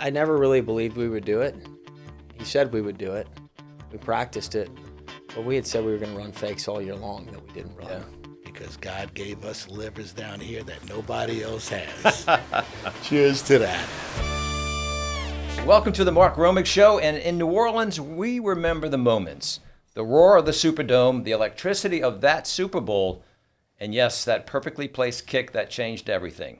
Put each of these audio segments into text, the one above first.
I never really believed we would do it. He said we would do it. We practiced it, but we had said we were going to run fakes all year long that we didn't run. Yeah. Because God gave us livers down here that nobody else has. Cheers to that. Welcome to the Mark Romig Show, and in New Orleans, we remember the moments. The roar of the Superdome, the electricity of that Super Bowl, and yes, that perfectly placed kick that changed everything.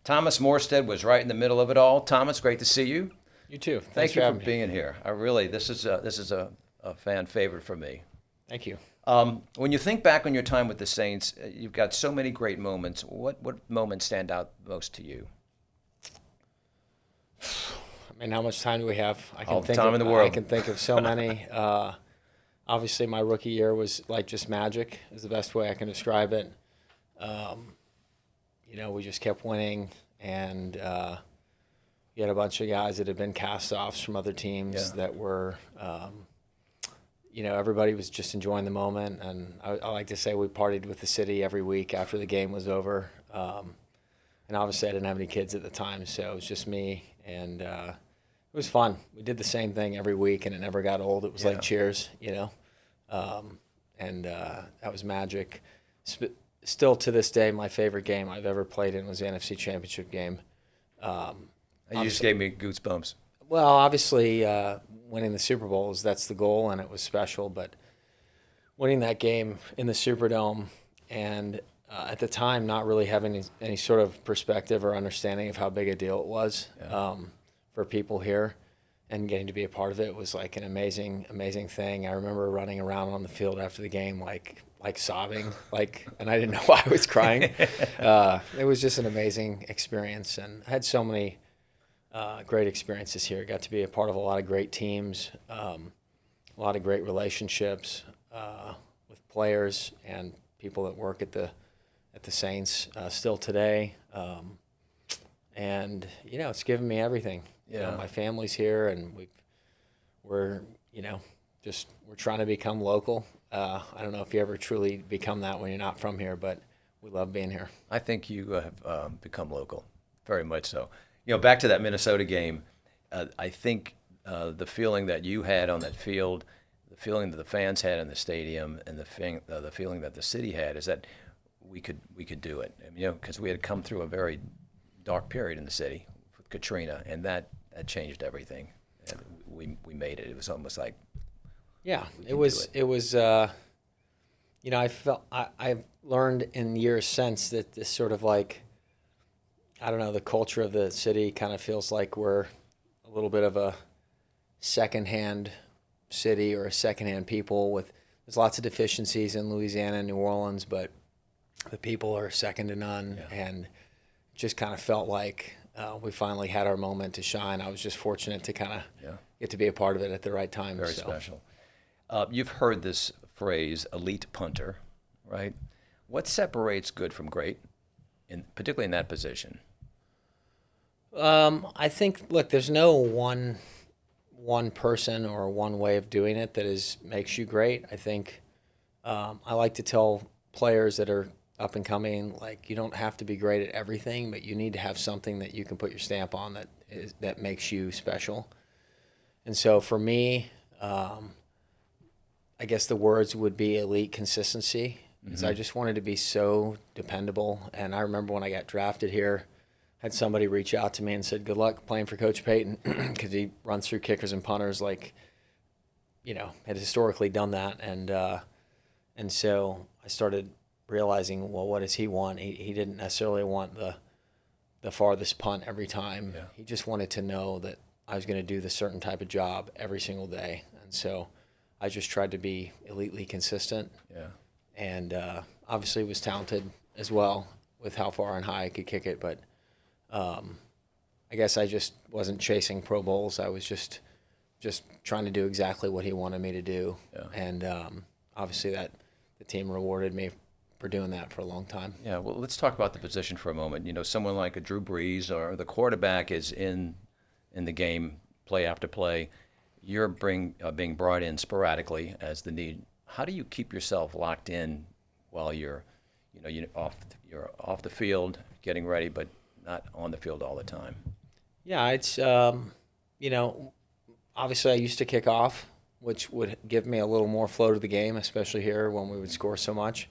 Thomas Morstead was right in the middle of it all. Thomas, great to see you. You too. Thank you for being here. This is a fan favorite for me. Thank you. When you think back on your time with the Saints, you've got so many great moments. What moments stand out most to you? I mean, how much time do we have? All the time in the world. I can think of so many. Obviously, my rookie year was like just magic is the best way I can describe it. We just kept winning, and we had a bunch of guys that had been cast-offs from other teams that were, everybody was just enjoying the moment. And I like to say we partied with the city every week after the game was over. And obviously I didn't have any kids at the time, so it was just me. And it was fun. We did the same thing every week, and it never got old. It was like Cheers, and that was magic. Still to this day, my favorite game I've ever played in was the NFC Championship game. You just gave me goosebumps. Well, obviously, winning the Super Bowl that's the goal, and it was special. But winning that game in the Superdome, and at the time, not really having any sort of perspective or understanding of how big a deal it was for people here, and getting to be a part of it was like an amazing, amazing thing. I remember running around on the field after the game, like sobbing, and I didn't know why I was crying. It was just an amazing experience, and I had so many great experiences here. Got to be a part of a lot of great teams, a lot of great relationships with players and people that work at the Saints still today. And it's given me everything. My family's here, and we're trying to become local. I don't know if you ever truly become that when you're not from here, but we love being here. I think you have become local, very much so. Back to that Minnesota game, I think the feeling that you had on that field, the feeling that the fans had in the stadium, and the feeling that the city had is that we could do it. Because we had come through a very dark period in the city with Katrina, and that changed everything. And we made it. It was almost like it was. I've learned in years since that this sort of the culture of the city kind of feels like we're a little bit of a secondhand city or a secondhand people. There's lots of deficiencies in Louisiana and New Orleans, but the people are second to none, and just kind of felt like we finally had our moment to shine. I was just fortunate to kind of get to be a part of it at the right time. Very special. You've heard this phrase, elite punter, right? What separates good from great, particularly in that position? I think, look, there's no one person or one way of doing it that makes you great. I think I like to tell players that are up and coming, you don't have to be great at everything, but you need to have something that you can put your stamp on that makes you special. And so for me, I guess the words would be elite consistency, because I just wanted to be so dependable. And I remember when I got drafted here, had somebody reach out to me and said, good luck playing for Coach Payton, because he runs through kickers and punters had historically done that. And so I started realizing, well, what does he want? He didn't necessarily want the farthest punt every time. Yeah. He just wanted to know that I was going to do the certain type of job every single day. And so I just tried to be elitely consistent. Yeah. And obviously was talented as well with how far and high I could kick it. But I guess I just wasn't chasing Pro Bowls. I was just trying to do exactly what he wanted me to do. Yeah. And obviously the team rewarded me for doing that for a long time. Yeah, well, let's talk about the position for a moment. Someone like a Drew Brees or the quarterback is in the game play after play. You're being brought in sporadically as the need. How do you keep yourself locked in while you're off the field getting ready, but not on the field all the time? Yeah, it's Obviously I used to kick off, which would give me a little more flow to the game, especially here when we would score so much.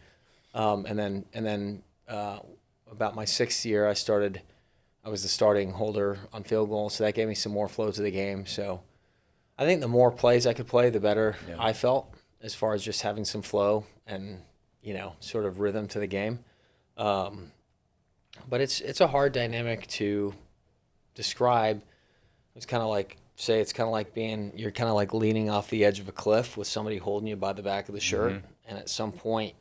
And then about my 6th year, I was the starting holder on field goal, so that gave me some more flow to the game. So I think the more plays I could play, the better I felt as far as just having some flow and, sort of rhythm to the game. But it's a hard dynamic to describe. It's kind of like, you're kind of like leaning off the edge of a cliff with somebody holding you by the back of the shirt. Mm-hmm. And at some point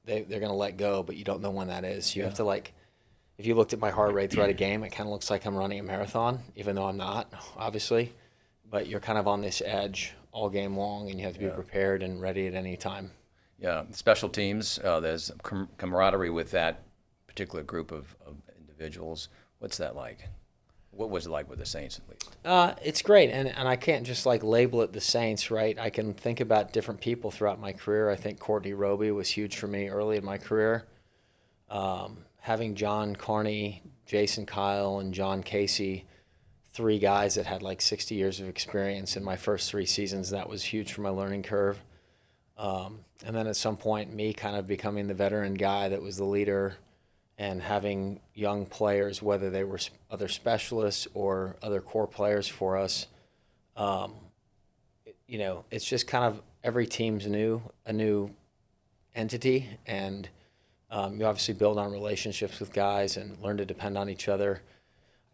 they're going to let go, but you don't know when that is. You have to if you looked at my heart rate throughout a game, it kind of looks like I'm running a marathon, even though I'm not, obviously. But you're kind of on this edge all game long, and you have to be prepared and ready at any time. Yeah, special teams, there's camaraderie with that particular group of individuals. What's that like? What was it like with the Saints, at least? It's great, and I can't just label it the Saints, right? I can think about different people throughout my career. I think Courtney Roby was huge for me early in my career. Having John Carney, Jason Kyle, and John Casey, 3 guys that had 60 years of experience in my first 3 seasons, that was huge for my learning curve. And then at some point, me kind of becoming the veteran guy that was the leader, and having young players, whether they were other specialists or other core players for us, it's just kind of every team's a new entity, and you obviously build on relationships with guys and learn to depend on each other.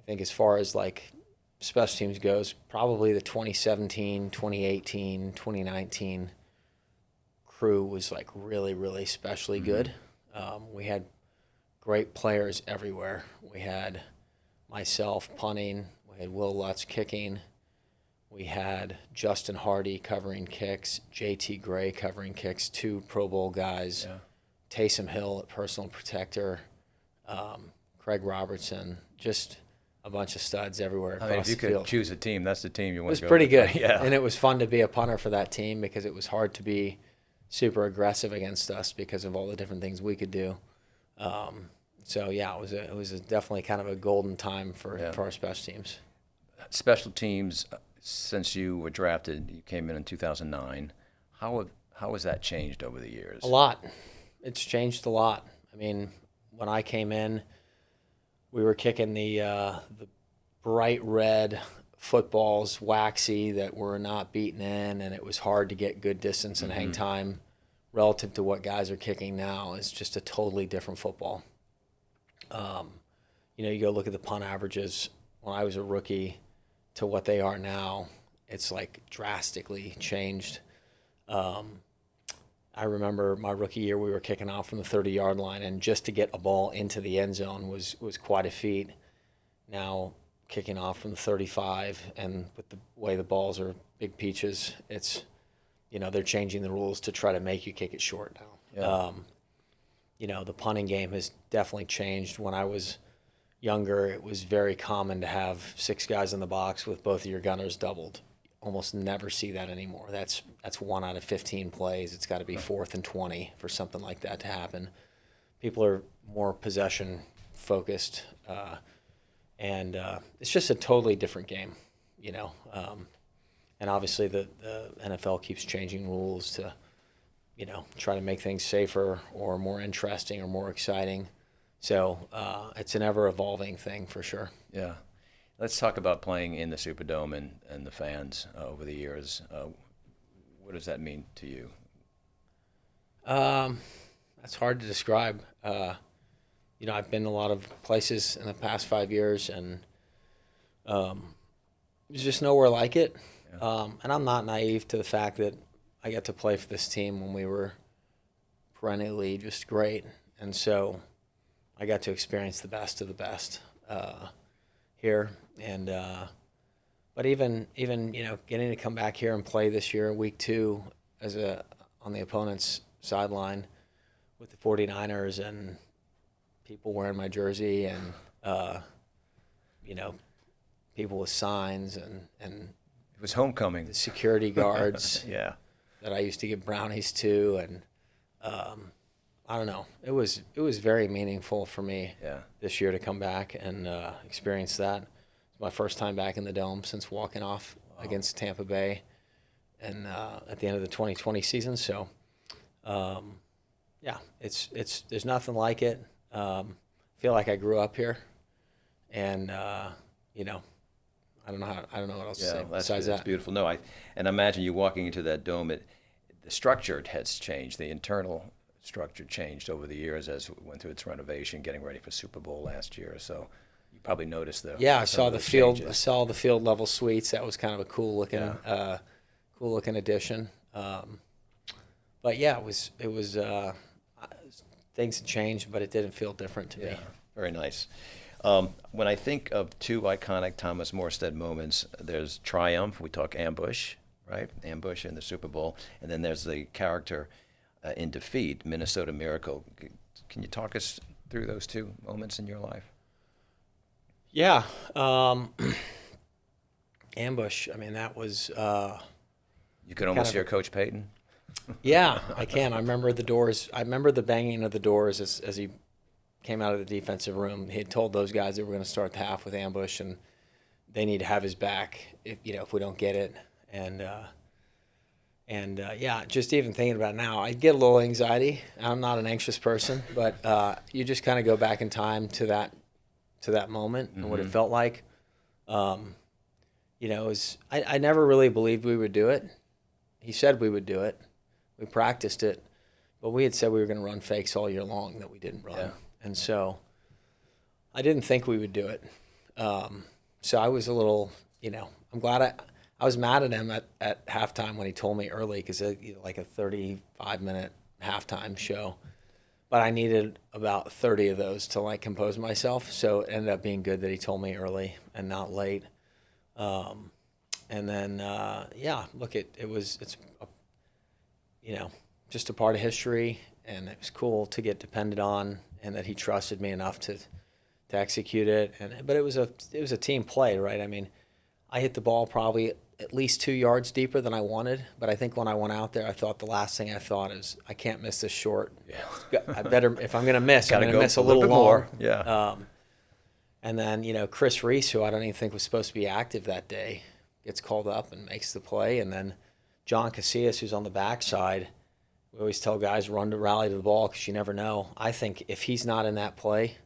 I think as far as special teams goes, probably the 2017, 2018, 2019 crew was really, really especially good. We had great players everywhere. We had myself punting. We had Will Lutz kicking. We had Justin Hardy covering kicks, JT Gray covering kicks, 2 Pro Bowl guys, Taysom Hill at personal protector, Craig Robertson, just a bunch of studs everywhere across the field. If you could choose a team, that's the team you want to go with. It was pretty good. Yeah. And it was fun to be a punter for that team because it was hard to be super aggressive against us because of all the different things we could do. So it was definitely kind of a golden time for our special teams. Special teams, since you were drafted, you came in 2009. How has that changed over the years? A lot. It's changed a lot. I mean, when I came in, we were kicking the bright red footballs, waxy, that were not beaten in, and it was hard to get good distance and hang time relative to what guys are kicking now. It's just a totally different football. You go look at the punt averages when I was a rookie to what they are now. It's drastically changed. I remember my rookie year, we were kicking off from the 30-yard line, and just to get a ball into the end zone was quite a feat. Now, kicking off from the 35, and with the way the balls are big peaches, it's, they're changing the rules to try to make you kick it short now. Yeah. The punting game has definitely changed. When I was younger, it was very common to have 6 guys in the box with both of your gunners doubled. Almost never see that anymore. That's 1 out of 15 plays. It's got to be 4th and 20 for something like that to happen. People are more possession focused, and it's just a totally different game, and obviously the NFL keeps changing rules to, try to make things safer or more interesting or more exciting. So it's an ever-evolving thing for sure. Yeah. Let's talk about playing in the Superdome and the fans over the years. What does that mean to you? That's hard to describe. I've been a lot of places in the past 5 years, and there's just nowhere like it. Yeah. And I'm not naive to the fact that I got to play for this team when we were perennially just great. And so I got to experience the best of the best here. And but even getting to come back here and play this year, week 2, on the opponent's sideline with the 49ers and people wearing my jersey and people with signs and it was homecoming. The security guards yeah. that I used to give brownies to, and I don't know. It was very meaningful for me this year to come back and experience that. As my first time back in the Dome since walking off against Tampa Bay, and at the end of the 2020 season. So, yeah, it's there's nothing like it. Feel like I grew up here, and you know, I don't know what else to say besides that's that. beautiful. No, I imagine you walking into that dome. The structure has changed. The internal structure changed over the years as it went through its renovation, getting ready for Super Bowl last year. So you probably noticed the I saw the field. changes. I saw the field level suites. That was kind of a cool looking addition. But yeah, it was things had changed, but it didn't feel different to me. Very nice. When I think of two iconic Thomas Morstead moments, there's Triumph. We talk ambush, right? Ambush in the Super Bowl, and then there's the character in defeat, Minnesota Miracle. Can you talk us through those two moments in your life? Yeah. Ambush. I mean, that was. You could almost hear Coach Payton. Yeah, I can. I remember the doors. I remember the banging of the doors as he came out of the defensive room. He had told those guys that we're going to start the half with ambush, and they need to have his back if we don't get it. And yeah, just even thinking about it now, I get a little anxiety. I'm not an anxious person, but you just kind of go back in time to that moment and what it felt like. I never really believed we would do it. He said we would do it. We practiced it, but we had said we were going to run fakes all year long that we didn't run. Yeah. And so I didn't think we would do it. So I was a little, I'm glad I was mad at him at halftime when he told me early, because like a 35-minute halftime show. But I needed about 30 of those to like compose myself. So it ended up being good that he told me early and not late. And then, look, it's just a part of history, and it was cool to get depended on, and that he trusted me enough to execute it. But it was a team play, right? I mean, I hit the ball probably at least 2 yards deeper than I wanted, but I think when I went out there, I thought the last thing I thought is, I can't miss this short. Yeah. I better, if I'm going to miss, I'm going to miss a little more. Yeah. And then, Chris Reese, who I don't even think was supposed to be active that day, gets called up and makes the play. And then John Casillas, who's on the backside, we always tell guys run to rally to the ball because you never know. I think if he's not in that play,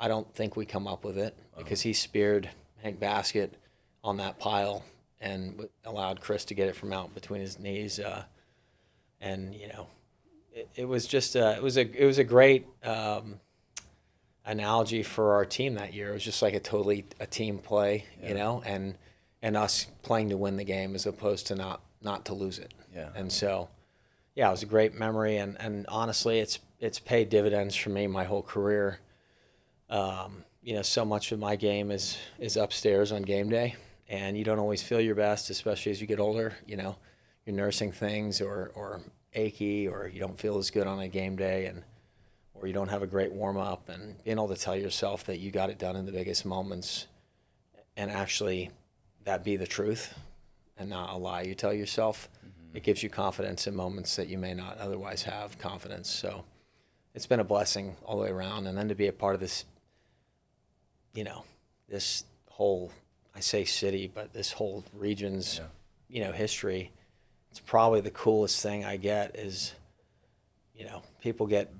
I don't think we come up with it, because he speared Hank Baskett on that pile and allowed Chris to get it from out between his knees. It was just it was a great analogy for our team that year. It was just like a team play, and us playing to win the game as opposed to not to lose it. Yeah. And so, yeah, it was a great memory, and honestly, it's paid dividends for me my whole career. So much of my game is upstairs on game day, and you don't always feel your best, especially as you get older. You're nursing things or achy, or you don't feel as good on a game day, or you don't have a great warm up, and being able to tell yourself that you got it done in the biggest moments, and actually that be the truth and not a lie you tell yourself. It gives you confidence in moments that you may not otherwise have confidence. So it's been a blessing all the way around. And then to be a part of this, this whole, I say city, but this whole region's, history, it's probably the coolest thing I get is, people get,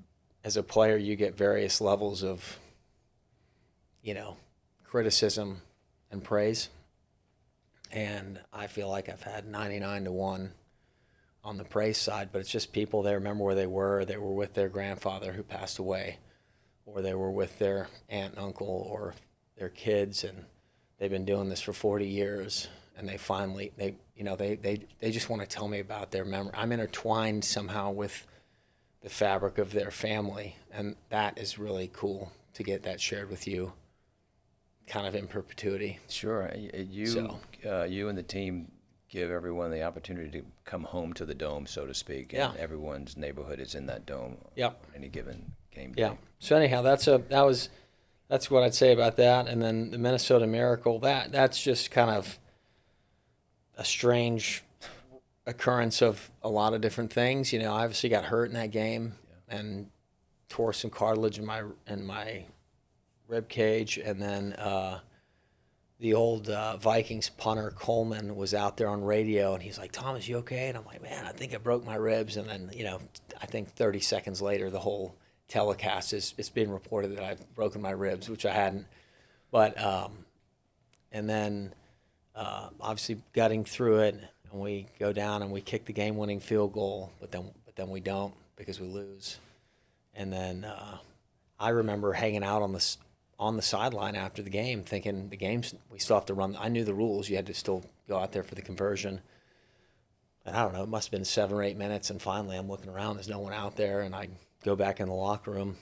as a player, you get various levels of, criticism and praise. And I feel like I've had 99-1 on the praise side, but it's just people, they remember where they were with their grandfather who passed away, or they were with their aunt and uncle or their kids, and they've been doing this for 40 years, and they finally, they just want to tell me about their memory. I'm intertwined somehow with the fabric of their family, and that is really cool to get that shared with you kind of in perpetuity. Sure. You and the team give everyone the opportunity to come home to the Dome, so to speak, and everyone's neighborhood is in that Dome on any given game day. Yeah. So anyhow, that's what I'd say about that. And then the Minnesota Miracle, that's just kind of a strange occurrence of a lot of different things. I obviously got hurt in that game and tore some cartilage in my rib cage, and then the old Vikings punter Coleman was out there on radio, and he's like, "Thomas, you okay?" And I'm like, "Man, I think I broke my ribs." And then, I think 30 seconds later, the whole telecast it's being reported that I've broken my ribs, which I hadn't. But and then obviously gutting through it, and we go down and we kick the game-winning field goal, but then we don't because we lose. And then I remember hanging out on the sideline after the game, thinking we still have to run. I knew the rules. You had to still go out there for the conversion. And I don't know, it must have been 7 or 8 minutes. And finally I'm looking around, there's no one out there. And I go back in the locker room.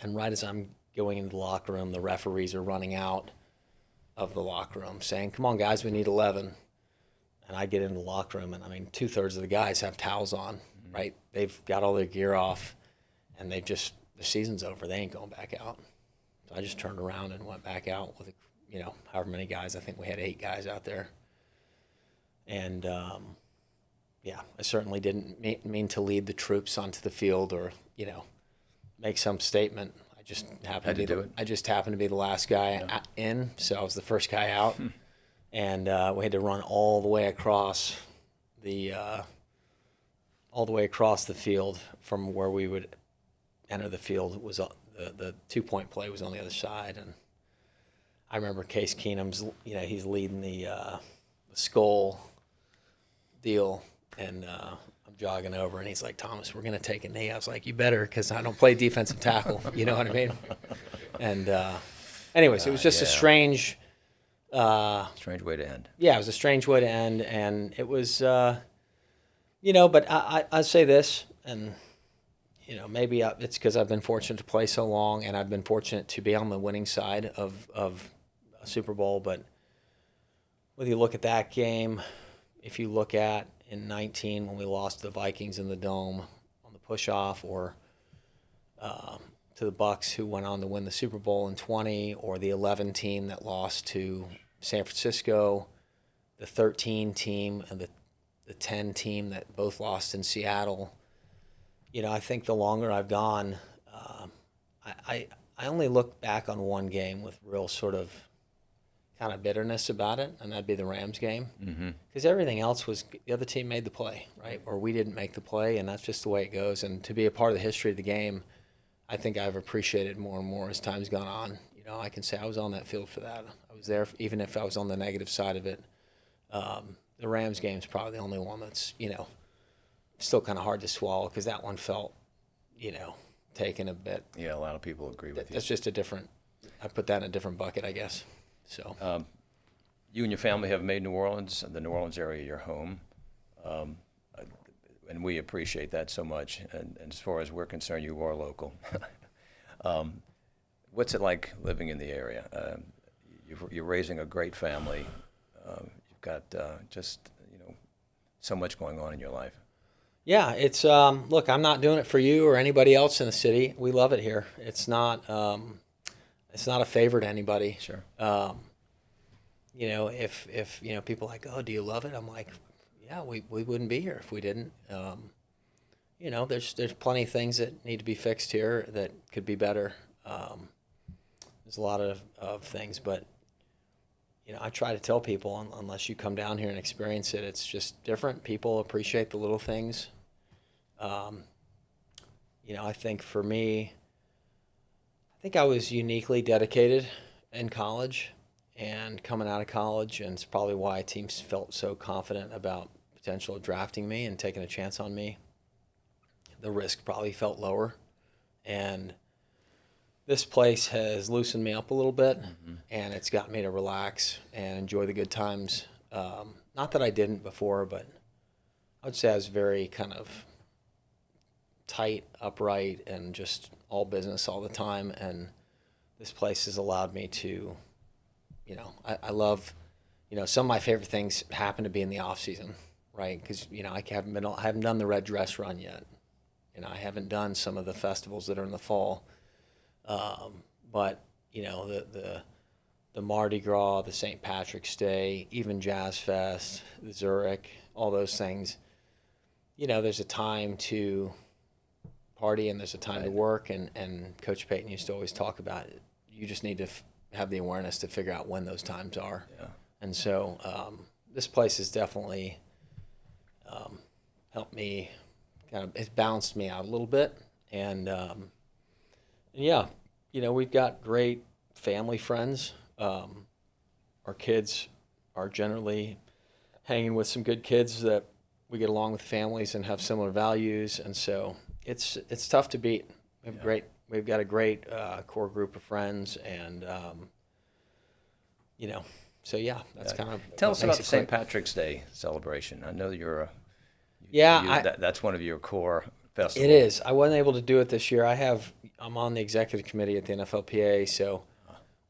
And right as I'm going into the locker room, the referees are running out of the locker room saying, "Come on, guys, we need 11. And I get into the locker room, and 2/3 of the guys have towels on, right? They've got all their gear off, and the season's over. They ain't going back out. So I just turned around and went back out with, however many guys. I think we had 8 guys out there. And, I certainly didn't mean to lead the troops onto the field or, make some statement. I just happened to be the last guy in, so I was the first guy out. And we had to run all the way across the field from where we would enter the field. It was the 2-point play was on the other side, and I remember Case Keenum's, he's leading the skull deal, and I'm jogging over, and he's like, "Thomas, we're going to take a knee." I was like, "You better, because I don't play defensive tackle." You know what I mean? And anyways, it was just a strange way to end. Yeah, it was a strange way to end, and it was, but I say this, and maybe it's because I've been fortunate to play so long, and I've been fortunate to be on the winning side of a Super Bowl. But whether you look at that game, if you look at in 19 when we lost to the Vikings in the Dome on the push-off, or to the Bucs who went on to win the Super Bowl in 20, or the 11 team that lost to San Francisco, the 13 team and the 10 team that both lost in Seattle. I think the longer I've gone, I only look back on one game with real sort of kind of bitterness about it, and that'd be the Rams game. Because everything else was the other team made the play, right? Or we didn't make the play, and that's just the way it goes. And to be a part of the history of the game, I think I've appreciated more and more as time's gone on. I can say I was on that field for that. I was there, even if I was on the negative side of it. The Rams game's probably the only one that's, still kind of hard to swallow, because that one felt, taken a bit. Yeah, a lot of people agree with you. That's just I put that in a different bucket, I guess. So. You and your family have made New Orleans, the New Orleans area, your home. And we appreciate that so much. And as far as we're concerned, you are local. What's it like living in the area? You're raising a great family. You've got so much going on in your life. Yeah, it's look, I'm not doing it for you or anybody else in the city. We love it here. It's not a favor to anybody. Sure. If people are like, "Oh, do you love it?" I'm like, "Yeah, we wouldn't be here if we didn't." There's plenty of things that need to be fixed here that could be better. There's a lot of things, but I try to tell people, unless you come down here and experience it, it's just different. People appreciate the little things. I think for me, I was uniquely dedicated in college and coming out of college, and it's probably why teams felt so confident about potential of drafting me and taking a chance on me. The risk probably felt lower, and this place has loosened me up a little bit, and it's got me to relax and enjoy the good times. Not that I didn't before, but I would say I was very kind of tight, upright, and just all business all the time. And this place has allowed me to, I love, some of my favorite things happen to be in the off season, right? Because I haven't done the red dress run yet. I haven't done some of the festivals that are in the fall. But the Mardi Gras, the St. Patrick's Day, even Jazz Fest, the Zurich, all those things, there's a time to party and there's a time to work, and Coach Payton used to always talk about it. You just need to have the awareness to figure out when those times are. Yeah. And so this place has definitely helped me, it's balanced me out a little bit. And yeah, we've got great family friends. Our kids are generally hanging with some good kids that we get along with families and have similar values. And so it's tough to beat. We've got a great core group of friends, and so yeah, that's kind of Tell us about the St. quick. Patrick's Day celebration. I know that's one of your core festivals. It is. I wasn't able to do it this year. I'm on the executive committee at the NFLPA, so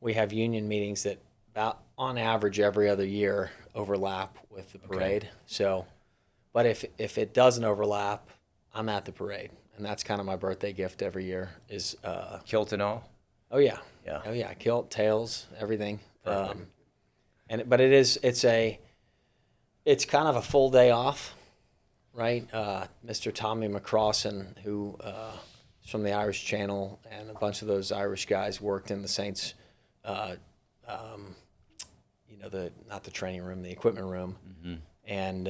we have union meetings that about on average every other year overlap with the parade. Okay. So, but if it doesn't overlap, I'm at the parade, and that's kind of my birthday gift every year. Is Kilt and all? oh yeah, Yeah. oh yeah, kilt, tails, everything. Perfect. But it's kind of a full day off, right? Mr. Tommy McCrossan, who is from the Irish Channel, and a bunch of those Irish guys worked in the Saints, not the training room, the equipment room, and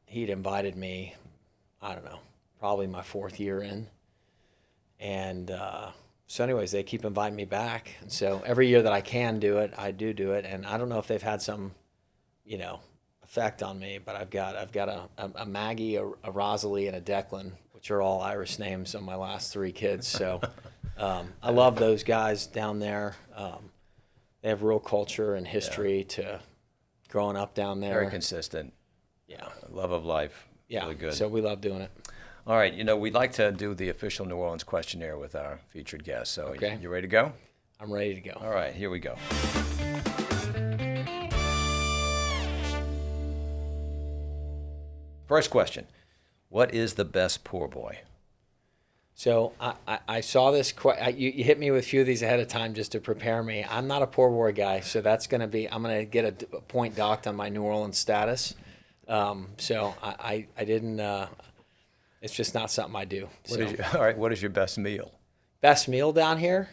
he'd invited me. I don't know, probably my 4th year in, and so anyways, they keep inviting me back, and so every year that I can do it, I do it, and I don't know if they've had some, effect on me, but I've got a Maggie, a Rosalie, and a Declan, which are all Irish names on my last 3 kids. So I love those guys down there. They have real culture and history to growing up down there. Very consistent. Yeah. Love of life. Yeah. Really good. So we love doing it. All right. We'd like to do the official New Orleans questionnaire with our featured guest. So Okay. you ready to go? I'm ready to go. All right. Here we go. First question. What is the best poor boy? So I saw this. You hit me with a few of these ahead of time just to prepare me. I'm not a poor boy guy, so that's going to be. I'm going to get a point docked on my New Orleans status. So I didn't. It's just not something I do. So. All right. What is your best meal? Best meal down here?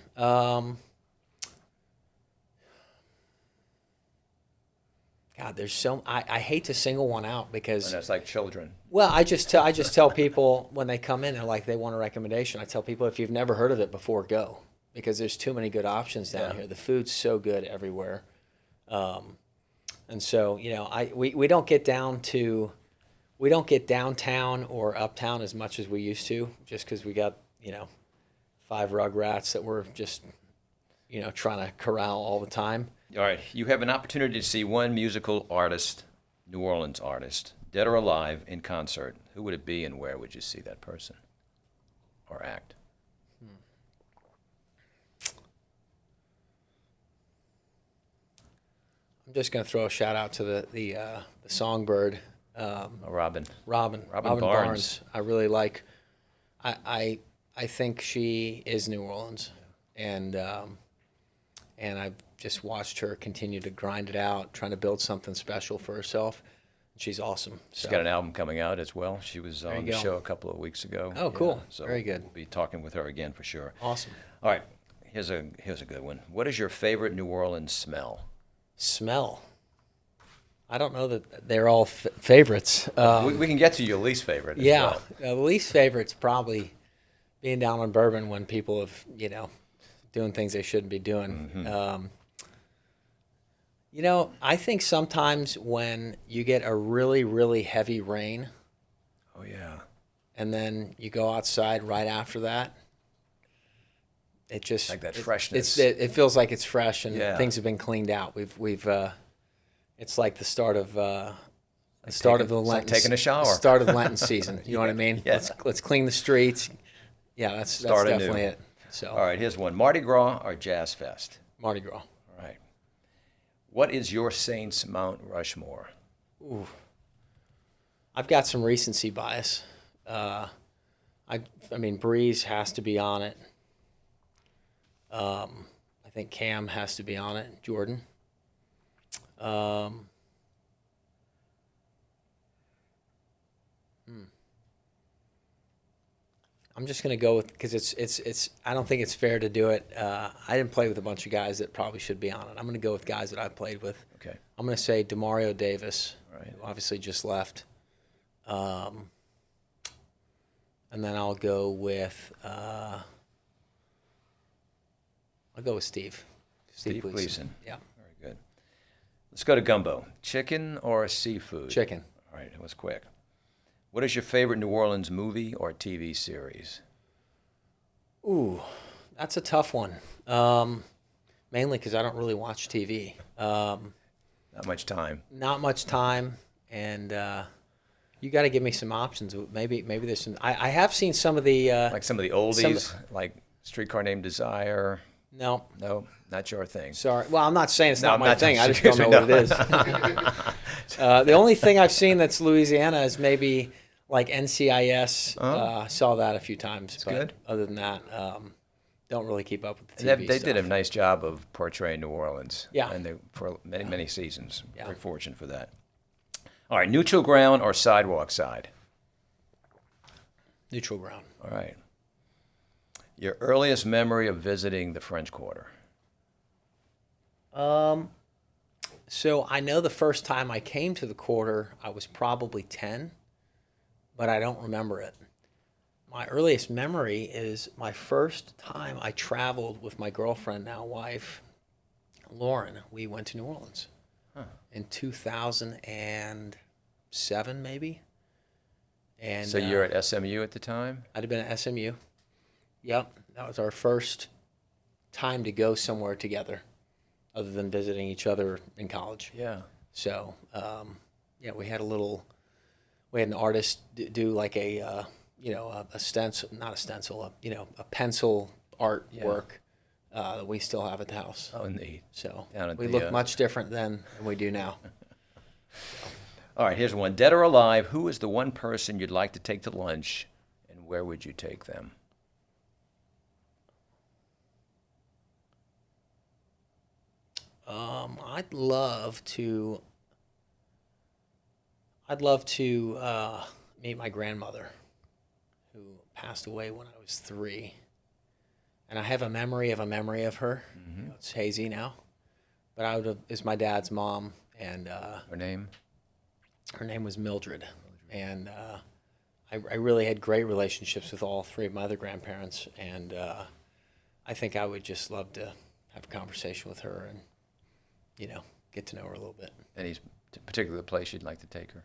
God, there's so. I hate to single one out because. And that's like children. Well, I just tell people when they come in, they're like they want a recommendation. I tell people if you've never heard of it before, go, because there's too many good options down here. The food's so good everywhere, and so we don't get downtown or uptown as much as we used to, just because we got 5 rugrats that we're just trying to corral all the time. All right. You have an opportunity to see one musical artist, New Orleans artist, dead or alive, in concert. Who would it be, and where would you see that person or act? I'm just going to throw a shout out to the songbird, Robin. Robin Barnes. I really like. I think she is New Orleans, and I've just watched her continue to grind it out, trying to build something special for herself. She's awesome. She's got an album coming out as well. She was There on you the go. show a couple of weeks ago. Oh, cool. So Very good. We'll be talking with her again for sure. Awesome. All right. Here's a good one. What is your favorite New Orleans smell? Smell. I don't know that they're all favorites. We can get to your least favorite. As Yeah, well. the least favorite's probably being down on Bourbon when people have, doing things they shouldn't be doing. Mm-hmm. I think sometimes when you get a really, really heavy rain Oh yeah. and then you go outside right after that, it just Like that freshness. It feels like it's fresh and Yeah. things have been cleaned out. We've it's like the start of the It's like Lenten, taking a shower. start of the Lenten season. You know what I mean? Yeah. Let's clean the streets. Yeah, that's Start anew. definitely it. So All right. Here's one. Mardi Gras or Jazz Fest? Mardi Gras. All right. What is your Saints Mount Rushmore? I've got some recency bias. I mean, Breeze has to be on it. I think Cam has to be on it. Jordan. I'm just gonna go with because it's. I don't think it's fair to do it. I didn't play with a bunch of guys that probably should be on it. I'm gonna go with guys that I've played with. Okay. I'm gonna say DeMario Davis, Right. who obviously just left. And then I'll go with Steve. Steve Gleason. Yeah. Very good. Let's go to gumbo. Chicken or seafood? Chicken. All right, it was quick. What is your favorite New Orleans movie or TV series? Ooh, that's a tough one. Mainly because I don't really watch TV. Not much time. Not much time, and you got to give me some options. Maybe there's some. I have seen some of the. Like some of the oldies, like Streetcar Named Desire. No. No, not your thing. Sorry. Well, I'm not saying it's No, not I'm my not- thing. I just don't know what it is. The only thing I've seen that's Louisiana is maybe like NCIS. Saw that a few times. But good. Other than that, don't really keep up with the They, TV they stuff. did a nice job of portraying New Orleans. Yeah. And they for many seasons. Yeah. Very fortunate for that. All right, neutral ground or sidewalk side? Neutral ground. All right. Your earliest memory of visiting the French Quarter? So I know the first time I came to the quarter, I was probably 10, but I don't remember it. My earliest memory is my first time I traveled with my girlfriend, now wife, Lauren. We went to New Orleans in 2007, maybe. And So you're at SMU at the time? I'd have been at SMU. Yep, that was our first time to go somewhere together, other than visiting each other in college. Yeah. So, yeah, we had an artist do like a stencil, not a stencil, a pencil artwork that we still have at the house. Oh, neat. So Down at we the, look much different than we do now. All right, here's one. Dead or alive, who is the one person you'd like to take to lunch, and where would you take them? I'd love to meet my grandmother, who passed away when I was 3, and I have a memory of her. Mm-hmm. It's hazy now, but is my dad's mom, and Her name? her name was Mildred, and I really had great relationships with all 3 of my other grandparents, and I think I would just love to have a conversation with her and get to know her a little bit. Any particular place you'd like to take her?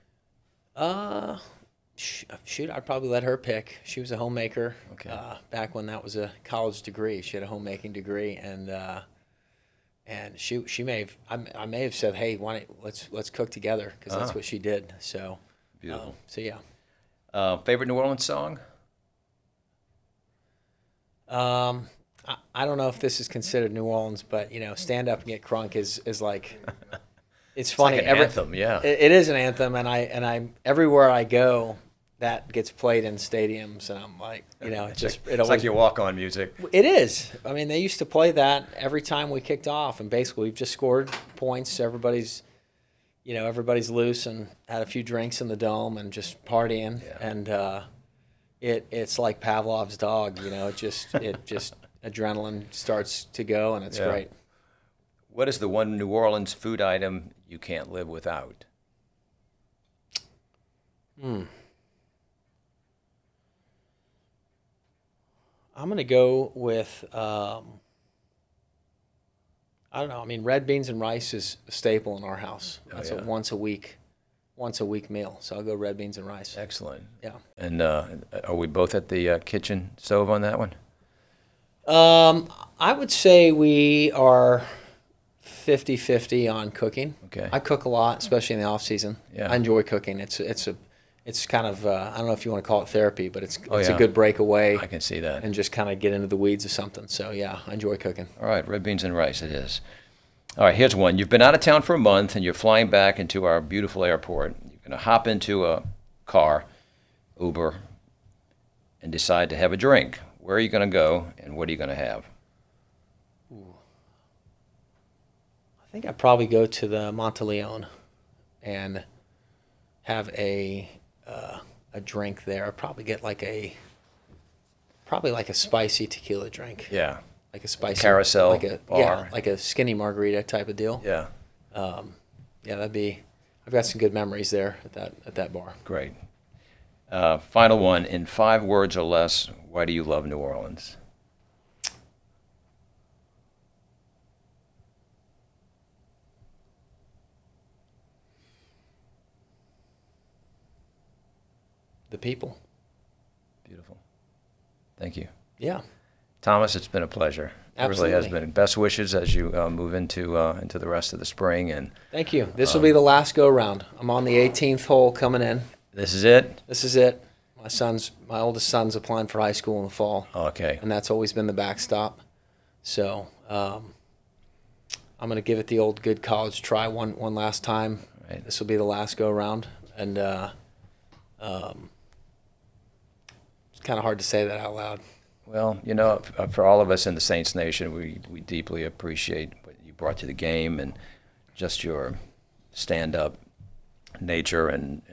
Shoot, I'd probably let her pick. She was a homemaker. Okay. Back when that was a college degree, she had a homemaking degree, and she may have. I may have said, "Hey, why don't let's cook together," because that's what she did. So Beautiful. So yeah. Favorite New Orleans song? I don't know if this is considered New Orleans, but "Stand Up and Get Crunk" is like. It's funny. Like an anthem, yeah. It is an anthem, and I'm everywhere I go, that gets played in stadiums, and I'm like, It's always, like your walk-on music. It is. I mean, they used to play that every time we kicked off, and basically we've just scored points. Everybody's loose and had a few drinks in the dome and just partying, Yeah. and it's like Pavlov's dog. It just adrenaline starts to go, and it's Yeah. great. What is the one New Orleans food item you can't live without? I'm going to go with, I don't know. I mean, red beans and rice is a staple in our house. That's yeah. a once a week meal. So I'll go red beans and rice. Excellent. Yeah. And are we both at the kitchen stove on that one? I would say we are 50-50 on cooking. Okay. I cook a lot, especially in the off season. Yeah. I enjoy cooking. It's kind of I don't know if you want to call it therapy, but it's Oh, a yeah. good breakaway I can see that. and just kind of get into the weeds of something. So yeah, I enjoy cooking. All right, red beans and rice it is. All right, here's one. You've been out of town for a month and you're flying back into our beautiful airport. You're going to hop into a car, Uber, and decide to have a drink. Where are you going to go and what are you going to have? I think I'd probably go to the Monteleone and have a drink there. I'd probably get like a Probably like a spicy tequila drink. Yeah. Like a spicy Carousel like a bar. yeah, like a skinny margarita type of deal. Yeah. Yeah, that'd be. I've got some good memories there at that bar. Great. Final one. In 5 words or less, why do you love New Orleans? The people. Beautiful. Thank you. Yeah. Thomas, it's been a pleasure. It really has Absolutely. been. Best wishes as you move into the rest of the spring. And Thank you. This will be the last go round. I'm on the 18th hole coming in. this is it? This is it. My oldest son's applying for high school in the fall, Okay. and that's always been the backstop. So I'm going to give it the old good college try one last time. Right. This will be the last go round, and it's kind of hard to say that out loud. Well, you know, for all of us in the Saints Nation, we deeply appreciate what you brought to the game and just your stand-up nature and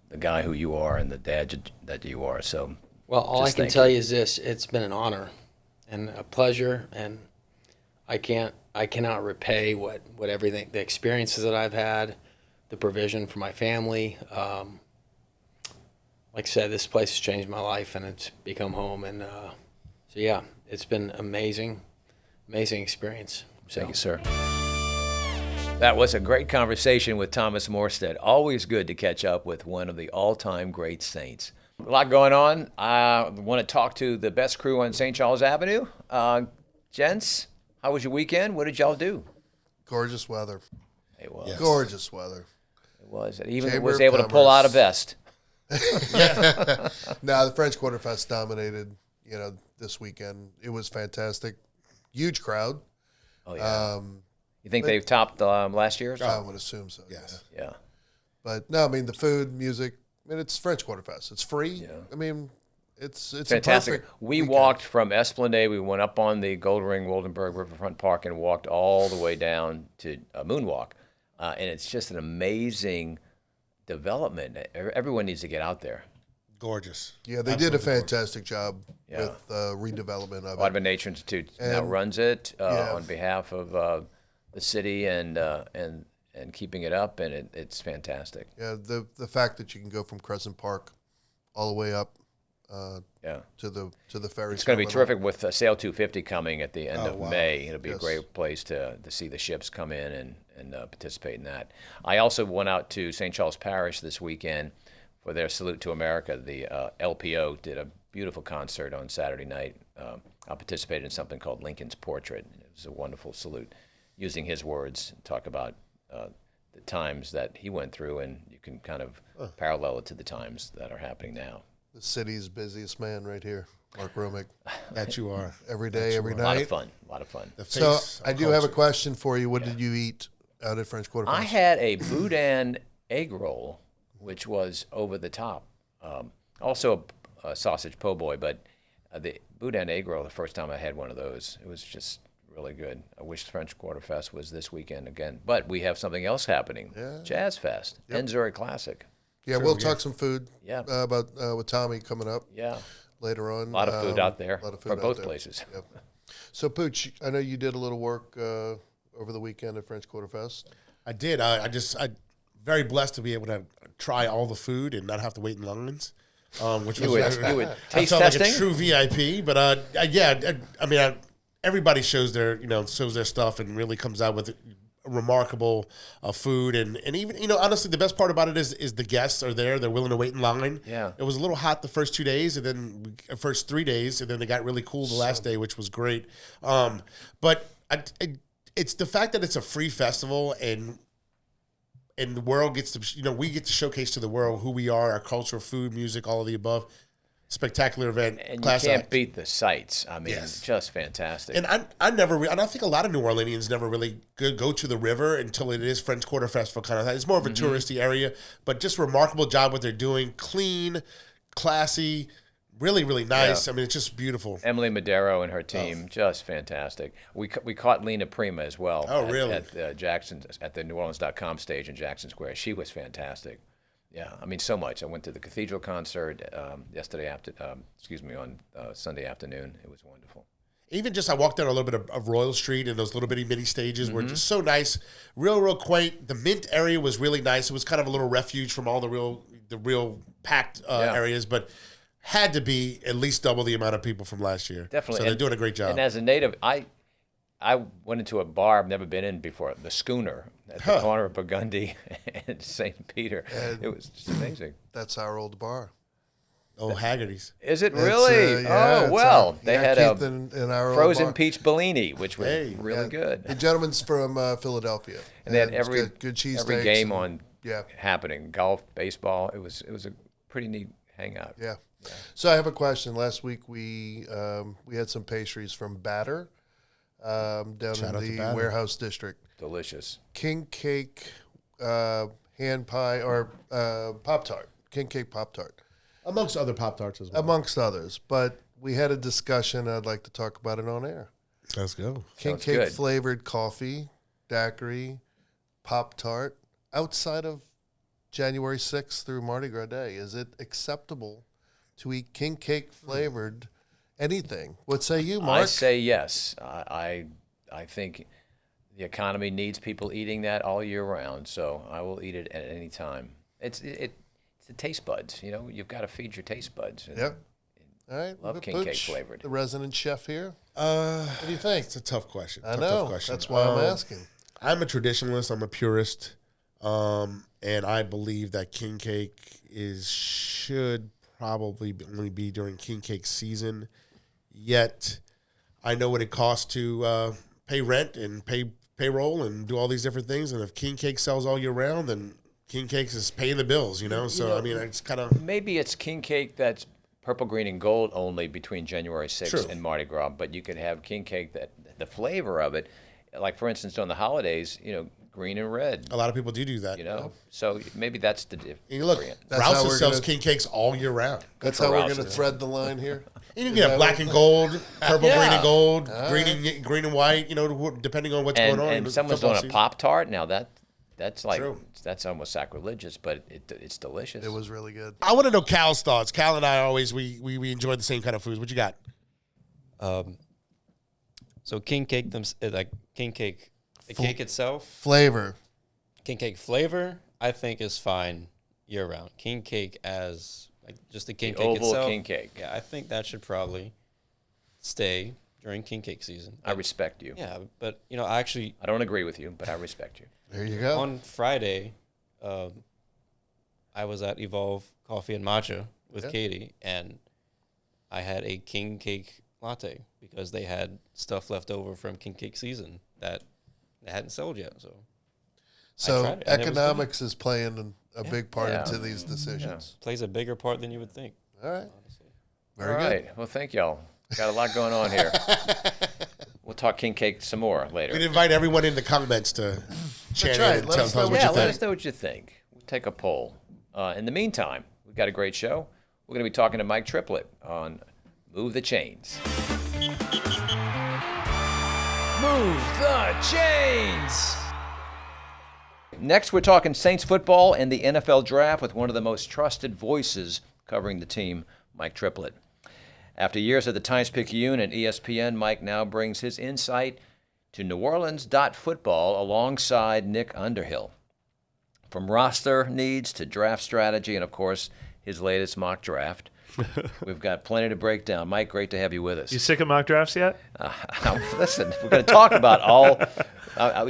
the guy who you are and the dad that you are. So, Well, all I just can thank tell you. you is this: it's been an honor and a pleasure, and I cannot repay what everything, the experiences that I've had, the provision for my family. Like I said, this place has changed my life, and it's become home. And so, yeah, it's been amazing experience. So. Thank you, sir. That was a great conversation with Thomas Morstead. Always good to catch up with one of the all-time great Saints. A lot going on. I want to talk to the best crew on St. Charles Avenue. Gents, how was your weekend? What did y'all do? Gorgeous weather. It was. Yes. Gorgeous weather. It was. It even Chamber was of able to pull out a Commerce. vest. Now the French Quarter Fest dominated, this weekend. It was fantastic. Huge crowd. Oh, yeah. Um, You think they've topped last year's? I would assume so. Yes. Yeah. Yeah. But no, I mean the food, music. I mean it's French Quarter Fest. It's free. Yeah. I mean it's Fantastic. A perfect We weekend. walked from Esplanade. We went up on the Gold Ring Wildenberg Riverfront Park and walked all the way down to Moonwalk. And it's just an amazing development. Everyone needs to get out there. Gorgeous. Yeah, they did a Absolutely gorgeous. fantastic job Yeah. with redevelopment of Audubon it. Nature Institute now And- runs it yeah. on behalf of the city and keeping it up, and it's fantastic. Yeah, the fact that you can go from Crescent Park all the way up Yeah. to the ferry. It's going to be terminal. terrific with Sail 250 coming at the end Oh, of wow. May. It'll be a Yes. great place to see the ships come in and participate in that. I also went out to St. Charles Parish this weekend for their Salute to America. The LPO did a beautiful concert on Saturday night. I participated in something called Lincoln's Portrait. It was a wonderful salute, using his words, talk about the times that he went through, and you can kind of parallel it to the times that are happening now. The city's busiest man right here, Mark Romig. That you are. Every day, every A lot of night. fun. A lot of fun. The So face of I do have a culture. question for you. What did you eat out at French Quarter Fest? I had a boudin egg roll, which was over the top. Also a sausage po' boy, but the boudin egg roll, the first time I had one of those, it was just really good. I wish French Quarter Fest was this weekend again. But we have something else happening. Yeah. Jazz Fest, Enzuri Classic. Yeah, we'll talk some food Yeah. about with Tommy coming up Yeah, later on. a lot of food out there A lot of food for out both there. places. Yep. So, Pooch, I know you did a little work over the weekend at French Quarter Fest. I did. I very blessed to be able to try all the food and not have to wait in lines. Which You was would I taste felt testing? like a true VIP. But I mean, everybody shows their stuff and really comes out with remarkable food and even honestly the best part about it is the guests are there. They're willing to wait in line. Yeah. It was a little hot the first 2 days and then first 3 days and then they got really cool the last day, which was great. But it's the fact that it's a free festival and the world gets to we get to showcase to the world who we are, our culture, food, music, all of the above. Spectacular event, And you class can't act. beat the sights. I mean, Yes. just fantastic. And I never, and I think a lot of New Orleanians never really go to the river until it is French Quarter Festival kind of thing. It's more of a touristy area, but just remarkable job what they're doing. Clean, classy, really, really nice. Yeah. I mean, it's just beautiful. Emily Madero and her team, just fantastic. We caught Lena Prima as well. Oh, really? At the New Orleans.com stage in Jackson Square. She was fantastic. Yeah, I mean, so much. I went to the Cathedral concert on Sunday afternoon. It was wonderful. Even just I walked down a little bit of Royal Street, and those little bitty mini stages were just so nice, real quaint. The Mint area was really nice. It was kind of a little refuge from all the real packed areas, but had to be at least double the amount of people from last year. Definitely. So they're doing a great job. And as a native, I went into a bar I've never been in before, the Schooner, at the corner of Burgundy and St. Peter. And it was just amazing. That's our old bar. Oh, Haggerty's. Is it really? Yeah, they had Keith a in our old frozen bar. peach Bellini, which was really good. The gentleman's from Philadelphia. And they had it's every good cheese every steaks game and- on happening, golf, baseball. It was a pretty neat hangout. Yeah. So I have a question. Last week we had some pastries from Batter down Shout out to in the Batter. Warehouse District. Delicious. King cake, hand pie, or Pop-Tart. King cake Pop-Tart, Amongst other Pop-Tarts as well. amongst others. But we had a discussion. I'd like to talk about it on air. Let's go. King Sounds cake good. flavored coffee, daiquiri, Pop-Tart, outside of January 6th through Mardi Gras Day. Is it acceptable to eat king cake flavored anything? What say you, Mark? I say yes. I think the economy needs people eating that all year round, so I will eat it at any time. It's the taste buds. You know, you've got to feed your taste buds. And Yep. All right. Love Pooch, king cake flavored. The resident chef here. What do you think? It's a tough question. I Tough know. question. That's why I'm asking. I'm a traditionalist. I'm a purist, and I believe that king cake should probably only be during king cake season. Yet, I know what it costs to pay rent and pay payroll and do all these different things. And if king cake sells all year round, then king cakes is paying the bills. So I mean, it's kind of Maybe it's king cake that's purple, green, and gold only between January 6th True. and Mardi Gras, but you could have king cake that the flavor of it, like for instance on the holidays, green and red. a lot of people do that. So maybe that's the difference. And look, That's how Rouse's we're sells gonna- king cakes all year round. That's for how we're Rouse's. going to thread the line here. And you Is can get that black what- and gold, purple, green and gold, All green and white. Depending on what's And, going on. and in someone's football doing a season. Pop-Tart, now that's like True. that's almost sacrilegious, but it's delicious. It was really good. I want to know Cal's thoughts. Cal and I always we enjoy the same kind of foods. What you got? So king cake, king cake, the cake itself, Flavor. king cake flavor, I think is fine year round. King cake as just the king The cake oval itself. king cake. Yeah, I think that should probably stay during king cake season. I respect you. Yeah, but I actually I don't agree with you, but I respect you. There you go. on Friday, I was at Evolve Coffee and Matcha with Yeah. Katie, and I had a king cake latte because they had stuff left over from king cake season that they hadn't sold yet. So So tried it, and it was good. economics is playing a big part Yeah. into these decisions. plays a bigger part than you would think. All right. Honestly. Very All good. right. Well, thank y'all. Got a lot going on here. We'll talk king cake some more later. We'd invite everyone in the comments to chant right. in and Let tell us us know what Yeah, you let think. us know what you think. We'll take a poll. In the meantime, we've got a great show. We're going to be talking to Mike Triplett on Move the Chains. Move the Chains! Next, we're talking Saints football and the NFL draft with one of the most trusted voices covering the team, Mike Triplett. After years at the Times-Picayune and ESPN, Mike now brings his insight to New Orleans football alongside Nick Underhill. From roster needs to draft strategy and, of course, his latest mock draft. We've got plenty to break down. Mike, great to have you with us. You sick of mock drafts yet? Listen, we're going to talk about all.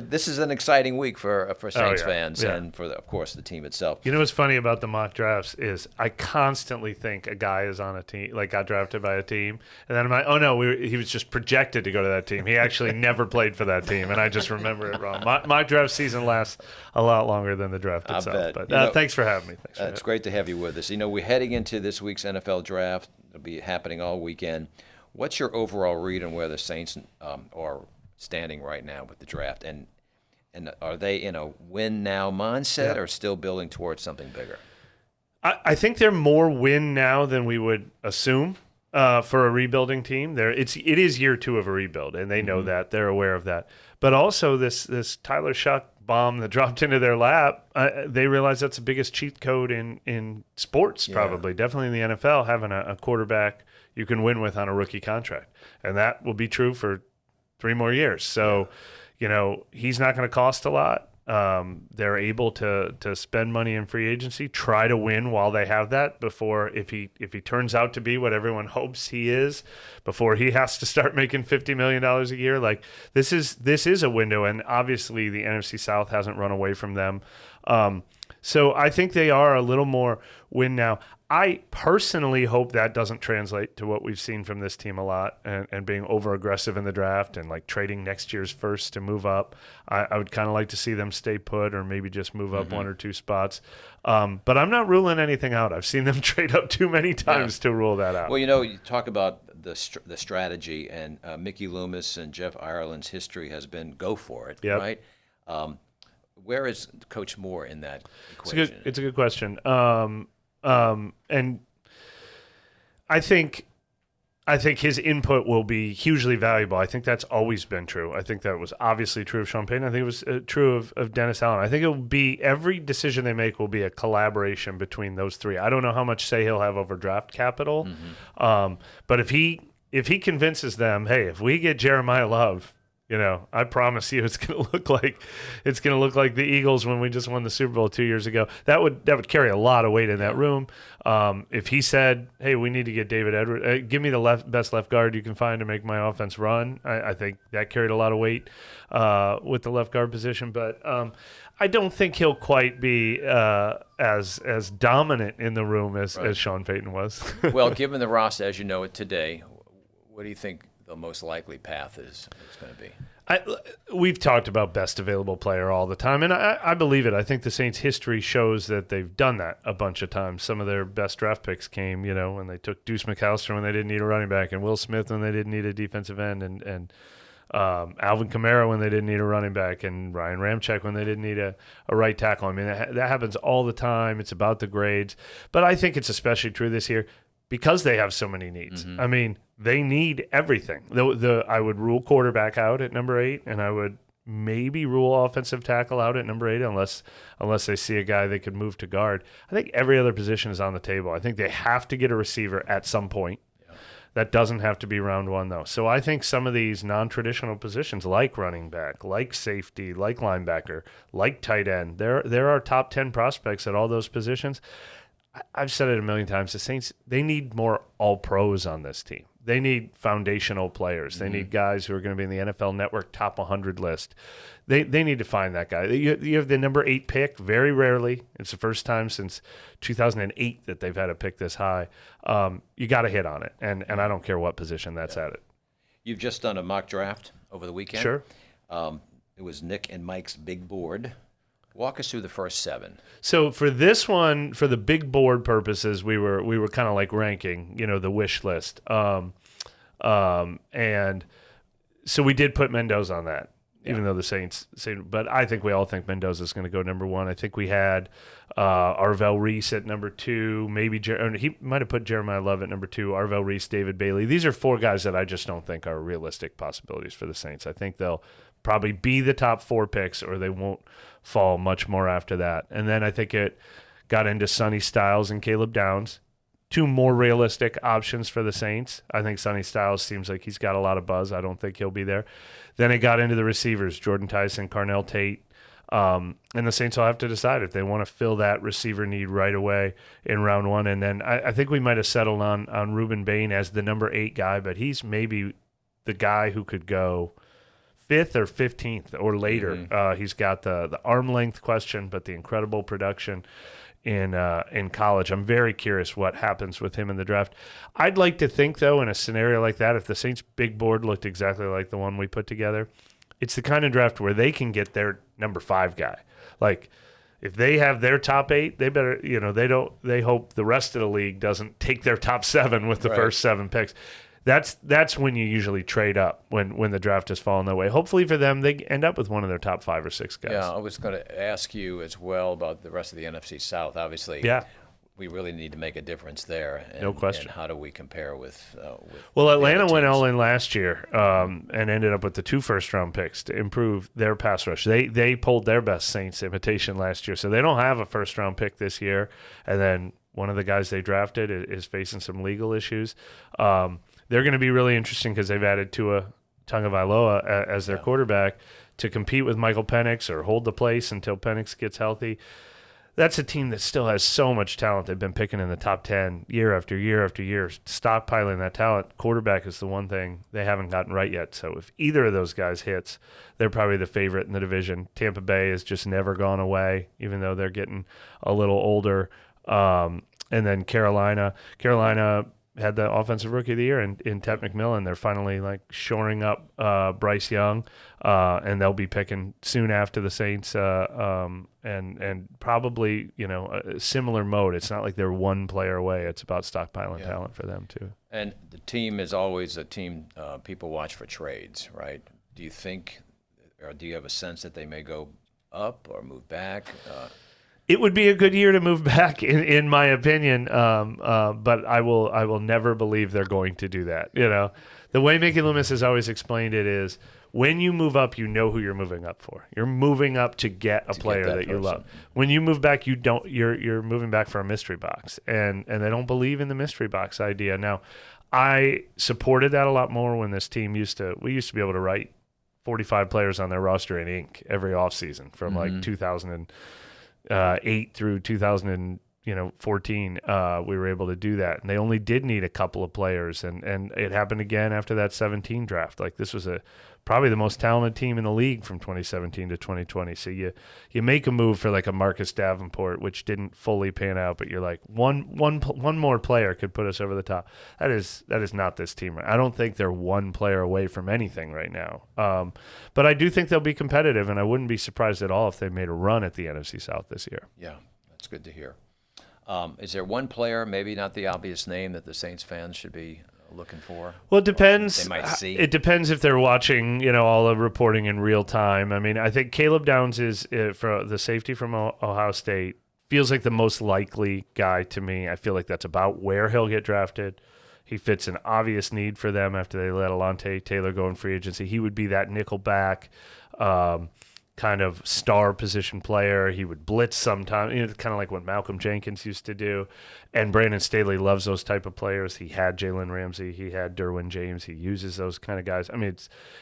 This is an exciting week for Saints yeah, fans yeah. and for, of course, the team itself. You know what's funny about the mock drafts is I constantly think a guy is on a team, like got drafted by a team, and then I'm like, oh no, he was just projected to go to that team. He actually never played for that team, and I just remember it wrong. My draft season lasts a lot longer than the draft I itself. bet. But thanks for having me. It's great to have you with us. We're heading into this week's NFL draft. It'll be happening all weekend. What's your overall read on where the Saints are standing right now with the draft? And are they in a win-now mindset or still building towards something bigger? I think they're more win now than we would assume for a rebuilding team. It is year 2 of a rebuild, and they know that. They're aware of that. But also this Tyler Shuck bomb that dropped into their lap, they realize that's the biggest cheat code in sports, probably. Definitely in the NFL, having a quarterback you can win with on a rookie contract. And that will be true for 3 more years. So, he's not going to cost a lot. They're able to spend money in free agency, try to win while they have that before, if he turns out to be what everyone hopes he is, before he has to start making $50 million a year. Like this is a window, and obviously the NFC South hasn't run away from them. So I think they are a little more win now. I personally hope that doesn't translate to what we've seen from this team a lot, and being over aggressive in the draft and like trading next year's first to move up. I would kind of like to see them stay put, or maybe just move up 1 or 2 spots. But I'm not ruling anything out. I've seen them trade up too many times to rule that out. Well, you talk about the strategy, and Mickey Loomis and Jeff Ireland's history has been go for it, right? Where is Coach Moore in that equation? It's a good question. And I think his input will be hugely valuable. I think that's always been true. I think that was obviously true of Sean Payton. I think it was true of Dennis Allen. I think it will be, every decision they make will be a collaboration between those 3. I don't know how much say he'll have over draft capital, but if he convinces them, hey, if we get Jeremiah Love, I promise you, it's going to look like the Eagles when we just won the Super Bowl 2 years ago. That would carry a lot of weight in that room. If he said, "Hey, we need to get David Edwards. Give me the best left guard you can find to make my offense run," I think that carried a lot of weight with the left guard position. But I don't think he'll quite be as dominant in the room as Sean Payton was. Well, given the roster as you know it today, what do you think the most likely path is going to be? We've talked about best available player all the time, and I believe it. I think the Saints' history shows that they've done that a bunch of times. Some of their best draft picks came, when they took Deuce McAllister when they didn't need a running back, and Will Smith when they didn't need a defensive end, and Alvin Kamara when they didn't need a running back, and Ryan Ramczyk when they didn't need a right tackle. I mean, that happens all the time. It's about the grades. But I think it's especially true this year because they have so many needs. I mean, they need everything. I would rule quarterback out at number 8, and I would maybe rule offensive tackle out at number 8 unless they see a guy they could move to guard. I think every other position is on the table. I think they have to get a receiver at some point. That doesn't have to be round 1, though. So I think some of these non-traditional positions, like running back, like safety, like linebacker, like tight end, there are top 10 prospects at all those positions. I've said it a million times. The Saints, they need more all-pros on this team. They need foundational players. They need guys who are going to be in the NFL Network top 100 list. They need to find that guy. You have the number 8 pick. Very rarely. It's the first time since 2008 that they've had a pick this high. You got to hit on it, and I don't care what position that's at it. You've just done a mock draft over the weekend. Sure. It was Nick and Mike's big board. Walk us through the first 7. So for this one, for the big board purposes, we were kind of like ranking, the wish list. And so we did put Mendoza on that, even though the Saints say, but I think we all think Mendoza is going to go number 1. I think we had Arvell Reese at number 2, maybe he might have put Jeremiah Love at number 2, Arvell Reese, David Bailey. These are 4 guys that I just don't think are realistic possibilities for the Saints. I think they'll probably be the top 4 picks, or they won't fall much more after that. And then I think it got into Sonny Styles and Caleb Downs, 2 more realistic options for the Saints. I think Sonny Styles seems like he's got a lot of buzz. I don't think he'll be there. Then it got into the receivers, Jordan Tyson, Carnell Tate. And the Saints will have to decide if they want to fill that receiver need right away in round 1. And then I think we might have settled on Reuben Bain as the number 8 guy, but he's maybe the guy who could go 5th or 15th or later. He's got the arm length question, but the incredible production in college. I'm very curious what happens with him in the draft. I'd like to think, though, in a scenario like that, if the Saints' big board looked exactly like the one we put together, it's the kind of draft where they can get their number 5 guy. Like, if they have their top 8, they better, they hope the rest of the league doesn't take their top 7 with the first 7 picks. That's when you usually trade up, when the draft has fallen that way. Hopefully for them, they end up with one of their top 5 or 6 guys. Yeah, I was going to ask you as well about the rest of the NFC South. Obviously, we really need to make a difference there. And, No question. And how do we compare with Well, the Atlanta other went teams? all in last year and ended up with the 2 first-round picks to improve their pass rush. They pulled their best Saints imitation last year, so they don't have a first-round pick this year. And then one of the guys they drafted is facing some legal issues. They're going to be really interesting because they've added Tua Tagovailoa as their quarterback to compete with Michael Penix or hold the place until Penix gets healthy. That's a team that still has so much talent. They've been picking in the top 10 year after year after year, stockpiling that talent. Quarterback is the one thing they haven't gotten right yet. So if either of those guys hits, they're probably the favorite in the division. Tampa Bay has just never gone away, even though they're getting a little older. And then Carolina had the offensive rookie of the year in Ted McMillan. They're finally like shoring up Bryce Young, and they'll be picking soon after the Saints, and probably a similar mode. It's not like they're one player away. It's about stockpiling talent for them too. And the team is always a team people watch for trades, right? Do you think, or do you have a sense that they may go up or move back? It would be a good year to move back, in my opinion. But I will never believe they're going to do that. The way Mickey Loomis has always explained it is, when you move up, you know who you're moving up for. You're moving up to get a player that you love. When you move back, you don't. You're moving back for a mystery box, and they don't believe in the mystery box idea. Now, I supported that a lot more when this team used to be able to write 45 players on their roster in ink every offseason from like 2008 through 2014. We were able to do that, and they only did need a couple of players, and it happened again after that 17 draft. Like, this was probably the most talented team in the league from 2017 to 2020. So you make a move for like a Marcus Davenport, which didn't fully pan out, but you're like, one more player could put us over the top. That is not this team. I don't think they're one player away from anything right now. But I do think they'll be competitive, and I wouldn't be surprised at all if they made a run at the NFC South this year. Yeah, that's good to hear. Is there one player, maybe not the obvious name, that the Saints fans should be looking for? Well, it depends. They might see. It depends if they're watching, all the reporting in real time. I mean, I think Caleb Downs is, for the safety from Ohio State, feels like the most likely guy to me. I feel like that's about where he'll get drafted. He fits an obvious need for them after they let Alontae Taylor go in free agency. He would be that nickel back, kind of star position player. He would blitz sometimes, kind of like what Malcolm Jenkins used to do. And Brandon Staley loves those type of players. He had Jalen Ramsey. He had Derwin James. He uses those kind of guys. I mean,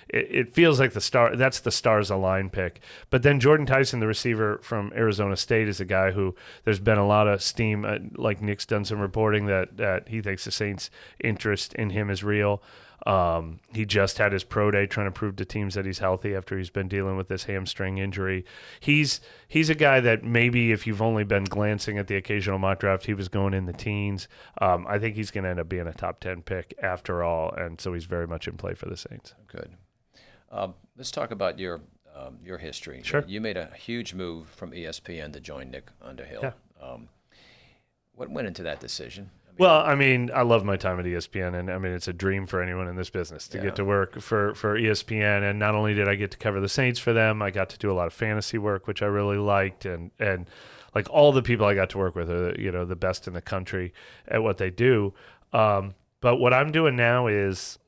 it feels like that's the stars align pick. But then Jordan Tyson, the receiver from Arizona State, is a guy who there's been a lot of steam. Like Nick's done some reporting that he thinks the Saints' interest in him is real. He just had his pro day trying to prove to teams that he's healthy after he's been dealing with this hamstring injury. He's a guy that maybe if you've only been glancing at the occasional mock draft, he was going in the teens. I think he's going to end up being a top 10 pick after all, and so he's very much in play for the Saints. Good. Let's talk about your history. Sure. You made a huge move from ESPN to join Nick Underhill. Yeah. What went into that decision? Well, I mean, I love my time at ESPN, and I mean, it's a dream for anyone in this business to get to work for ESPN. And not only did I get to cover the Saints for them, I got to do a lot of fantasy work, which I really liked, and like all the people I got to work with are the best in the country at what they do. But what I'm doing now is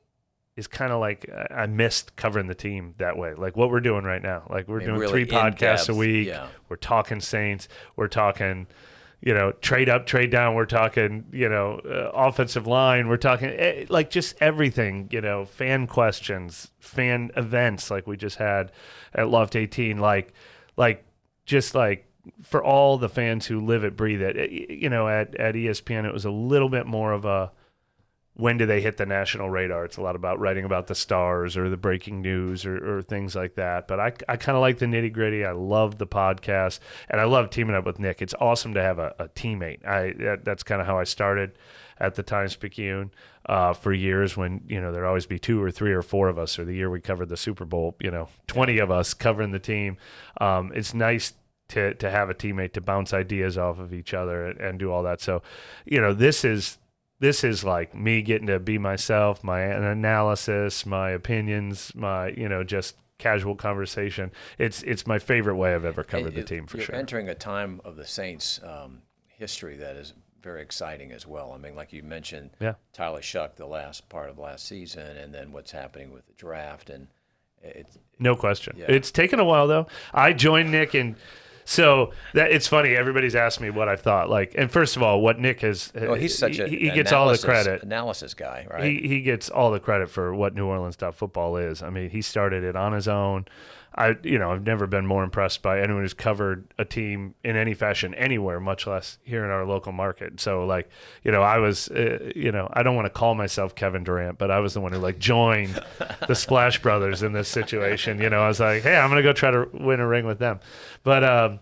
kind of like I missed covering the team that way, like what we're doing right now. Like we're doing really 3 podcasts a week. Yeah. We're talking Saints. We're talking. Trade up, trade down. We're talking, offensive line. We're talking like just everything, fan questions, fan events like we just had at Loft 18, like just like for all the fans who live it, breathe it, at ESPN, it was a little bit more of a, when do they hit the national radar? It's a lot about writing about the stars or the breaking news or things like that. But I kind of like the nitty gritty. I love the podcast, and I love teaming up with Nick. It's awesome to have a teammate. That's kind of how I started at the Times-Picayune for years when, there'd always be 2 or 3 or 4 of us, or the year we covered the Super Bowl, 20 of us covering the team. It's nice to have a teammate to bounce ideas off of each other and do all that. So, this is like me getting to be myself, my analysis, my opinions, my, just casual conversation. It's my favorite way I've ever covered the team for you're sure. Entering a time of the Saints history that is very exciting as well. I mean, like you mentioned, Yeah. Tyler Shuck, the last part of last season, and then what's happening with the draft, and it's No question. Yeah. It's taken a while though. I joined Nick, and so that it's funny. Everybody's asked me what I thought. Like, and first of all, what Nick has. well, he's such a he gets all the credit. analysis guy, right? He gets all the credit for what New Orleans football is. I mean, he started it on his own. I've never been more impressed by anyone who's covered a team in any fashion anywhere, much less here in our local market. So, like, I was, I don't want to call myself Kevin Durant, but I was the one who like joined the Splash Brothers in this situation. I was like, hey, I'm going to go try to win a ring with them. But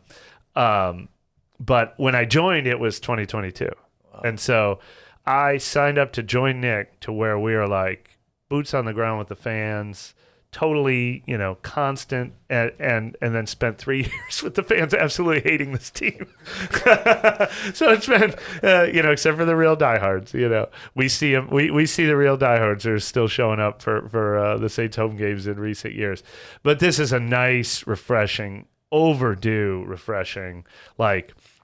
when I joined, it was 2022. Wow. And so I signed up to join Nick to where we are like boots on the ground with the fans, totally, constant, and then spent 3 years with the fans absolutely hating this team. So it's been, except for the real diehards, we see them, we see the real diehards are still showing up for the Saints home games in recent years. But this is a nice, refreshing, overdue refreshing,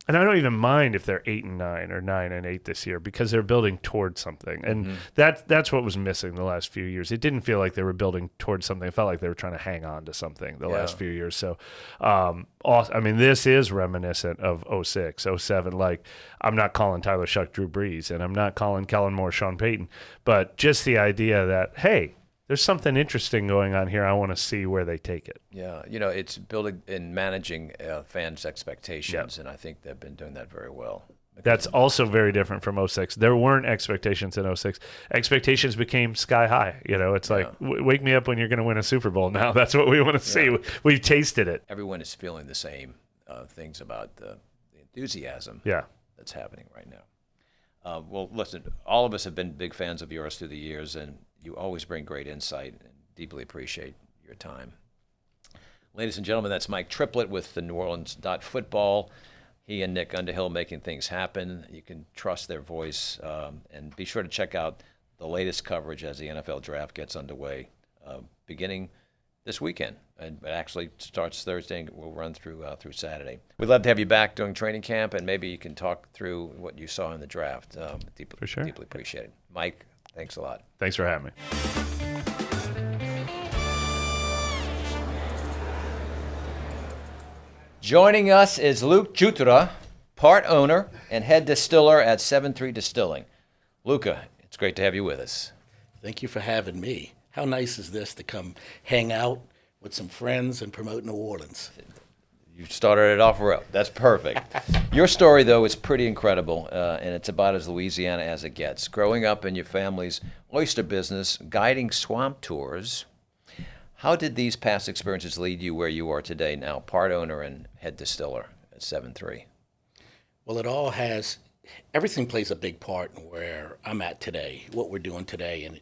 and I don't even mind if they're 8-9 or 9-8 this year because they're building towards something, and that's what was missing the last few years. It didn't feel like they were building towards something. It felt like they were trying to hang on to something the last few years. So, this is reminiscent of 06, 07. Like, I'm not calling Tyler Shuck Drew Brees, and I'm not calling Kellen Moore Sean Payton, but just the idea that, hey, there's something interesting going on here. I want to see where they take it. Yeah, it's building and managing fans' expectations, and I think they've been doing that very well. That's also very different from 06. There weren't expectations in 06. Expectations became sky high. It's like, wake me up when you're going to win a Super Bowl now. That's what we want to see. We've tasted it. Everyone is feeling the same things about the enthusiasm that's happening right now. Well, listen, all of us have been big fans of yours through the years, and you always bring great insight and deeply appreciate your time. Ladies and gentlemen, that's Mike Triplett with the New Orleans Football. He and Nick Underhill making things happen. You can trust their voice, and be sure to check out the latest coverage as the NFL draft gets underway, beginning this weekend. And it actually starts Thursday and will run through Saturday. We'd love to have you back during training camp, and maybe you can talk through what you saw in the draft. For sure. Deeply appreciate it. Mike, thanks a lot. Thanks for having me. Joining us is Luke Jutra, part owner and head distiller at 7-3 Distilling. Luca, it's great to have you with us. Thank you for having me. How nice is this to come hang out with some friends and promote New Orleans? You started it off well. That's perfect. Your story, though, is pretty incredible, and it's about as Louisiana as it gets. Growing up in your family's oyster business, guiding swamp tours, how did these past experiences lead you where you are today now, part owner and head distiller at 7-3? Well, everything plays a big part in where I'm at today, what we're doing today. And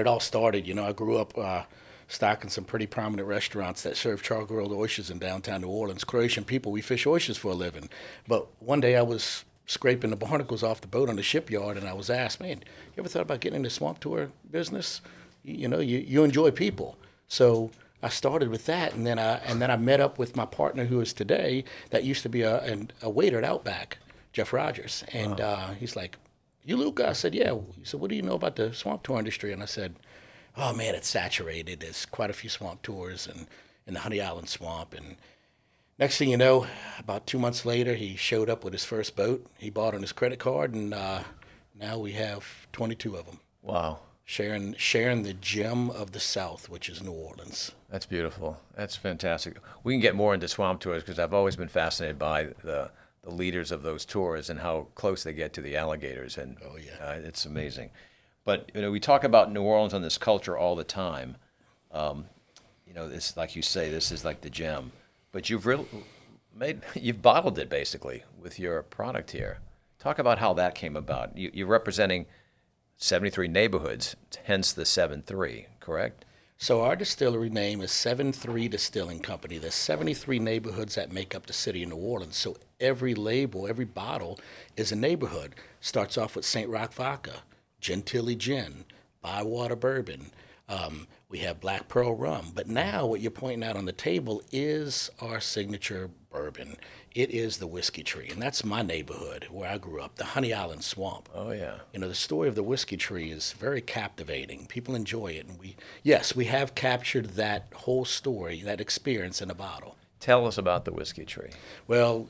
it all started, I grew up stocking some pretty prominent restaurants that serve char-grilled oysters in downtown New Orleans. Croatian people, we fish oysters for a living. But one day I was scraping the barnacles off the boat on the shipyard, and I was asked, man, you ever thought about getting in the swamp tour business? You enjoy people. So I started with that, and then I met up with my partner who is today that used to be a waiter at Outback, Jeff Rogers. And he's like, you Luca? I said, yeah. He said, what do you know about the swamp tour industry? And I said, oh man, it's saturated. There's quite a few swamp tours and in the Honey Island Swamp. And next thing you know, about 2 months later, he showed up with his first boat. He bought on his credit card, and now we have 22 of them. Wow. Sharing the gem of the South, which is New Orleans. That's beautiful. That's fantastic. We can get more into swamp tours because I've always been fascinated by the leaders of those tours and how close they get to the alligators. And it's amazing. But we talk about New Orleans and this culture all the time. This, like you say, this is like the gem. But you've bottled it basically with your product here. Talk about how that came about. You're representing 73 neighborhoods, hence the 7-3, correct? So our distillery name is 7-3 Distilling Company. There's 73 neighborhoods that make up the city of New Orleans. So every label, every bottle is a neighborhood. Starts off with St. Roch Vodka, Gentilly Gin, Bywater Bourbon, We have Black Pearl rum. But now what you're pointing out on the table is our signature bourbon. It is the Whiskey Tree, and that's my neighborhood where I grew up, the Honey Island Swamp. Oh, yeah. You know, the story of the Whiskey Tree is very captivating. People enjoy it, and we have captured that whole story, that experience in a bottle. Tell us about the Whiskey Tree. Well,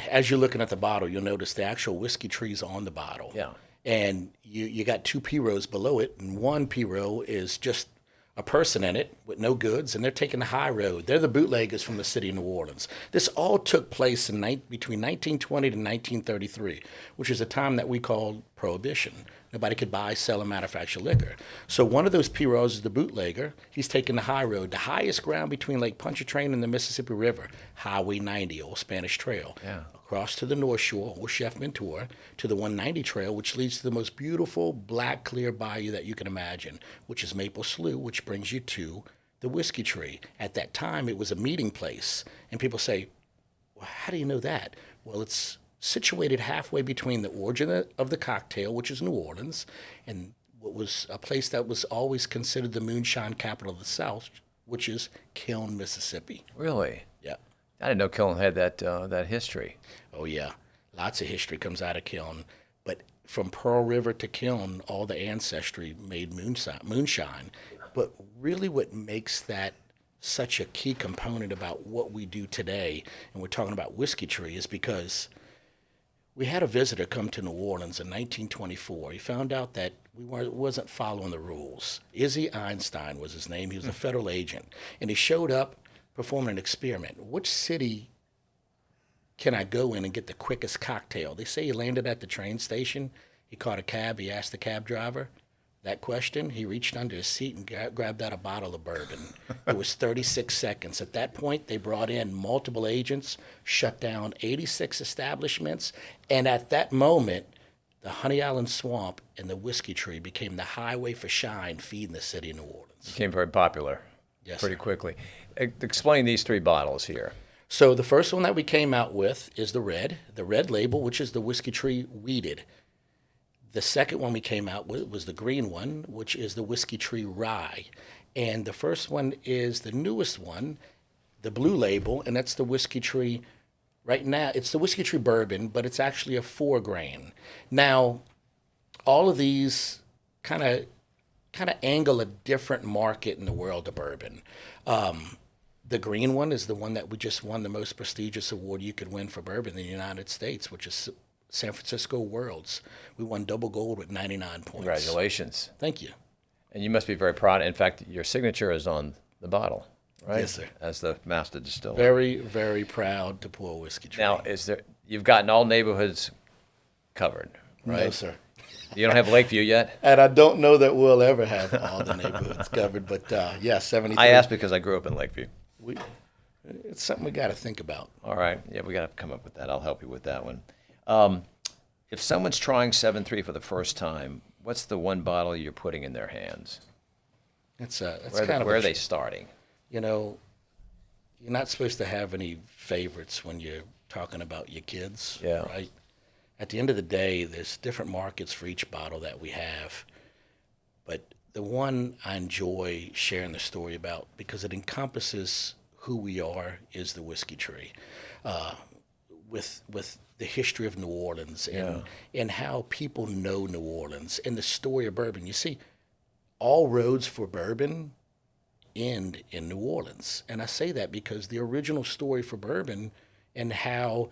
as you're looking at the bottle, you'll notice the actual whiskey tree's on the bottle. Yeah. And you got 2 P rows below it, and 1 P row is just a person in it with no goods, and they're taking the high road. They're the bootleggers from the city of New Orleans. This all took place in between 1920 to 1933, which is a time that we called Prohibition. Nobody could buy, sell, and manufacture liquor. So one of those P-Rows is the bootlegger. He's taking the high road, the highest ground between Lake Pontchartrain and the Mississippi River, Highway 90, Old Spanish Trail. Yeah. Across to the North Shore, Old Chef Mentor, to the 190 Trail, which leads to the most beautiful black clear bayou that you can imagine, which is Maple Slough, which brings you to the Whiskey Tree. At that time, it was a meeting place. And people say, well, how do you know that? Well, it's situated halfway between the origin of the cocktail, which is New Orleans, and what was a place that was always considered the moonshine capital of the South, which is Kiln, Mississippi. Really? Yeah. I didn't know Kiln had that history. Oh, yeah. Lots of history comes out of Kiln. But from Pearl River to Kiln, all the ancestry made moonshine. But really what makes that such a key component about what we do today, and we're talking about Whiskey Tree, is because we had a visitor come to New Orleans in 1924. He found out that wasn't following the rules. Izzy Einstein was his name. He was a federal agent. And he showed up performing an experiment. Which city can I go in and get the quickest cocktail? They say he landed at the train station. He caught a cab. He asked the cab driver that question. He reached under his seat and grabbed out a bottle of bourbon. It was 36 seconds. At that point, they brought in multiple agents, shut down 86 establishments, and at that moment, the Honey Island Swamp and the Whiskey Tree became the highway for shine feeding the city of New Orleans. Became very popular pretty quickly. Explain these 3 bottles here. So the first one that we came out with is the red label, which is the Whiskey Tree Weeded. The second one we came out with was the green one, which is the Whiskey Tree Rye. And the first one is the newest one, the blue label, and that's the Whiskey Tree. Right now, it's the Whiskey Tree Bourbon, but it's actually a 4-grain. Now, all of these kind of angle a different market in the world of bourbon. The green one is the one that we just won the most prestigious award you could win for bourbon in the United States, which is San Francisco Worlds. We won double gold with 99 points. Congratulations. Thank you. And you must be very proud. In fact, your signature is on the bottle, right? Yes, sir. As the master distiller. Very, very proud to pour Whiskey Tree. Now, you've gotten all neighborhoods covered, right? No, sir. You don't have Lakeview yet? And I don't know that we'll ever have all the neighborhoods covered, but 73. I asked because I grew up in Lakeview. It's something we got to think about. All right. Yeah, we got to come up with that. I'll help you with that one. If someone's trying 7.3 for the first time, what's the one bottle you're putting in their hands? Where are they starting? You know, you're not supposed to have any favorites when you're talking about your kids, right? At the end of the day, there's different markets for each bottle that we have. But the one I enjoy sharing the story about, because it encompasses who we are, is the Whiskey Tree. With the history of New Orleans and how people know New Orleans and the story of bourbon. You see, all roads for bourbon end in New Orleans. And I say that because the original story for bourbon and how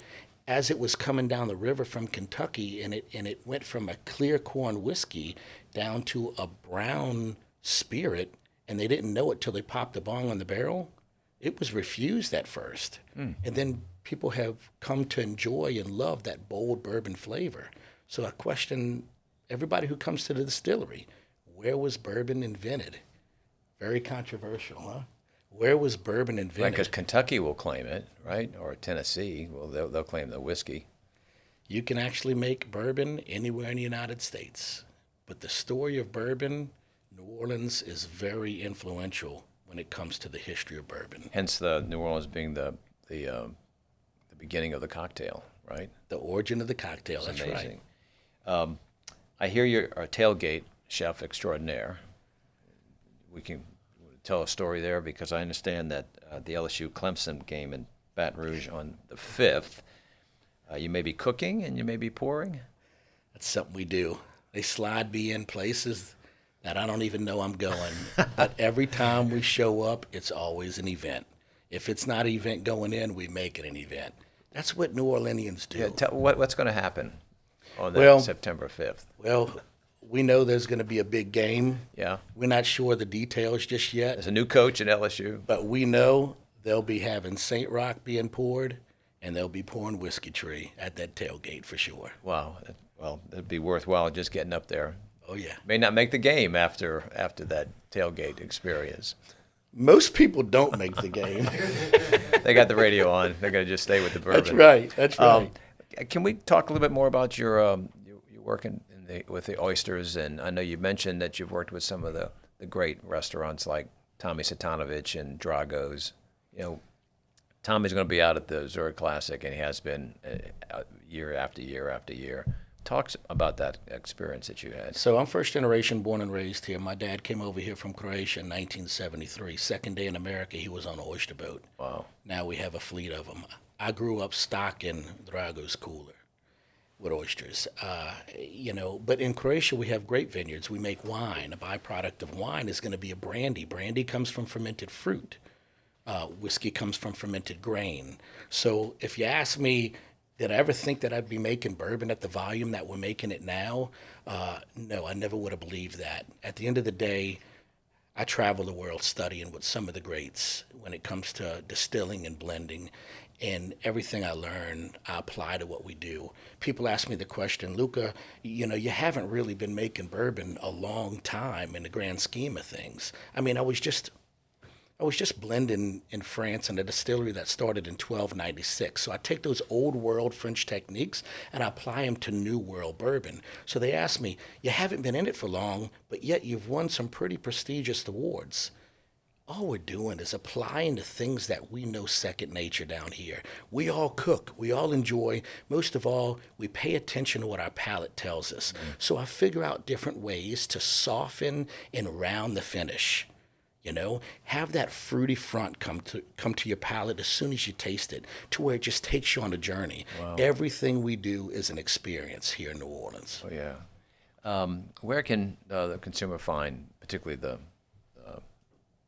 as it was coming down the river from Kentucky and it went from a clear corn whiskey down to a brown spirit, and they didn't know it till they popped the bong on the barrel, it was refused at first. And then people have come to enjoy and love that bold bourbon flavor. So I question everybody who comes to the distillery, where was bourbon invented? Very controversial, huh? Where was bourbon invented? Right, because Kentucky will claim it, right? Or Tennessee, well, they'll claim the whiskey. You can actually make bourbon anywhere in the United States. But the story of bourbon, New Orleans is very influential when it comes to the history of bourbon. Hence the New Orleans being the beginning of the cocktail, right? The origin of the cocktail, that's amazing. Right. I hear you're a tailgate chef extraordinaire. we can tell a story there? Because I understand that the LSU-Clemson game in Baton Rouge on the 5th, you may be cooking and you may be pouring. That's something we do. They slide me in places that I don't even know I'm going. But every time we show up, it's always an event. If it's not an event going in, we make it an event. That's what New Orleanians do. Yeah, what's going to happen on that September 5th? Well, we know there's going to be a big game. Yeah. We're not sure the details just yet. There's a new coach at LSU. But we know they'll be having St. Rock being poured, and they'll be pouring Whiskey Tree at that tailgate for sure. Wow. Well, it'd be worthwhile just getting up there. Oh, yeah. May not make the game after that tailgate experience. Most people don't make the game. They got the radio on. They're going to just stay with the bourbon. That's right. That's right. Can we talk a little bit more about your work with the oysters? And I know you mentioned that you've worked with some of the great restaurants like Tommy Satanovich and Drago's. You know, Tommy's going to be out at the Zurich Classic, and he has been year after year after year. Talk about that experience that you had. So I'm first generation born and raised here. My dad came over here from Croatia in 1973. Second day in America, he was on an oyster boat. Wow. Now we have a fleet of them. I grew up stocking Drago's cooler with oysters. But in Croatia, we have grape vineyards. We make wine. A byproduct of wine is going to be a brandy. Brandy comes from fermented fruit. Whiskey comes from fermented grain. So if you ask me, did I ever think that I'd be making bourbon at the volume that we're making it now? No, I never would have believed that. At the end of the day, I travel the world studying with some of the greats when it comes to distilling and blending. And everything I learn, I apply to what we do. People ask me the question, Luca, you haven't really been making bourbon a long time in the grand scheme of things. I mean, I was just blending in France in a distillery that started in 1296. So I take those old world French techniques and I apply them to new world bourbon. So they ask me, you haven't been in it for long, but yet you've won some pretty prestigious awards. All we're doing is applying the things that we know second nature down here. We all cook. We all enjoy. Most of all, we pay attention to what our palate tells us. So I figure out different ways to soften and round the finish. Have that fruity front come to your palate as soon as you taste it, to where it just takes you on a journey. Wow. Everything we do is an experience here in New Orleans. Oh yeah. Where can the consumer find, particularly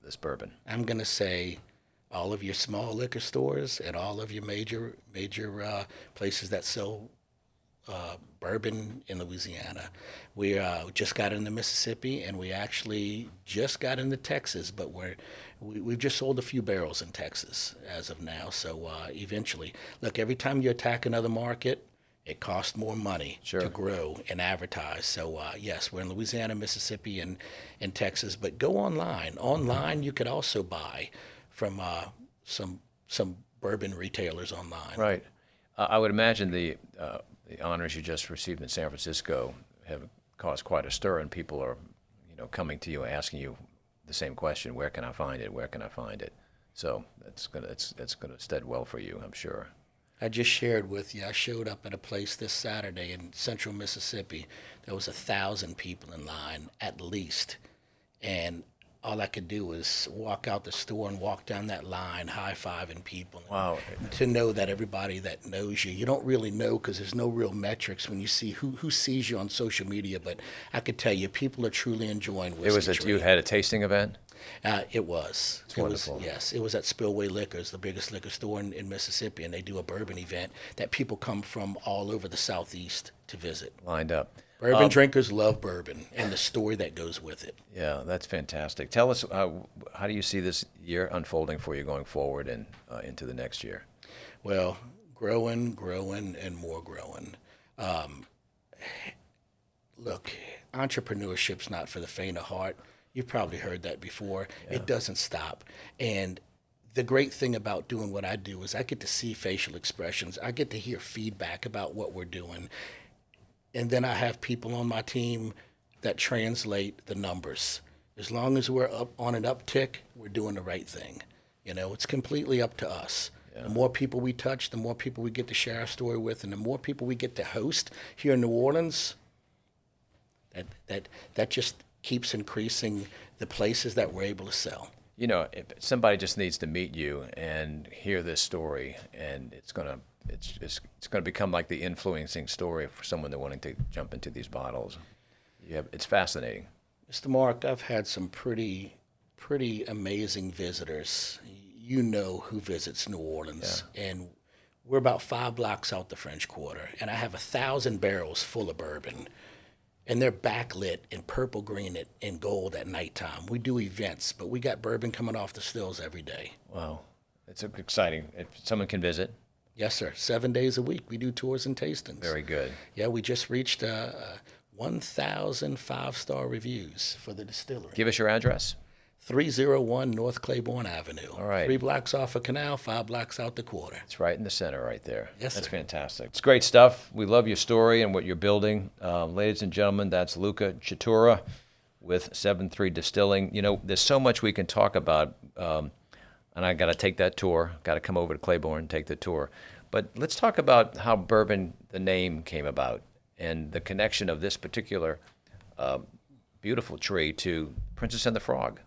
this bourbon? I'm gonna say all of your small liquor stores and all of your major places that sell bourbon in Louisiana. We just got into Mississippi, and we actually just got into Texas, but we've just sold a few barrels in Texas as of now. So eventually, look, every time you attack another market, it costs more money to grow and advertise. So yes, we're in Louisiana, Mississippi, and Texas. But go online. Online, you could also buy from some bourbon retailers online. Right. I would imagine the honors you just received in San Francisco have caused quite a stir, and people are, coming to you asking you the same question: where can I find it? Where can I find it? So it's gonna stead well for you, I'm sure. I just shared with you, I showed up at a place this Saturday in central Mississippi. There was 1,000 people in line at least, and all I could do was walk out the store and walk down that line, high-fiving people. Wow. To know that everybody that knows you don't really know, because there's no real metrics when you see who sees you on social media, but I could tell you, people are truly enjoying Whiskey Tree. You had a tasting event? It was. It's wonderful. Yes, it was at Spillway Liquors, the biggest liquor store in Mississippi, and they do a bourbon event that people come from all over the Southeast to visit. Lined up. Bourbon drinkers love bourbon and the story that goes with it. Yeah, that's fantastic. Tell us, how do you see this year unfolding for you going forward and into the next year? Well, growing, and more growing. Look, entrepreneurship's not for the faint of heart. You've probably heard that before. Yeah. It doesn't stop. And the great thing about doing what I do is I get to see facial expressions. I get to hear feedback about what we're doing. And then I have people on my team that translate the numbers. As long as we're up on an uptick, we're doing the right thing. It's completely up to us. Yeah. The more people we touch, the more people we get to share our story with, and the more people we get to host here in New Orleans, that just keeps increasing the places that we're able to sell. You know, if somebody just needs to meet you and hear this story, and it's gonna become like the influencing story for someone that wanting to jump into these bottles. It's fascinating. Mr. Mark, I've had some pretty amazing visitors. You know who visits New Orleans, and we're about 5 blocks out the French Quarter, and I have 1,000 barrels full of bourbon. And they're backlit in purple, green, and gold at nighttime. We do events, but we got bourbon coming off the stills every day. Wow. It's exciting. If someone can visit. Yes, sir. 7 days a week. We do tours and tastings. Very good. Yeah, we just reached 1,000 five-star reviews for the distillery. Give us your address. 301 North Claiborne Avenue. All right. 3 blocks off of Canal, 5 blocks out the quarter. It's right in the center right there. Yes, That's sir. fantastic. It's great stuff. We love your story and what you're building. Ladies and gentlemen, that's Luca Chitura with 7-3 Distilling. You know, there's so much we can talk about, and I got to take that tour. Got to come over to Claiborne and take the tour. But let's talk about how bourbon, the name, came about and the connection of this particular beautiful tree to Princess and the Frog.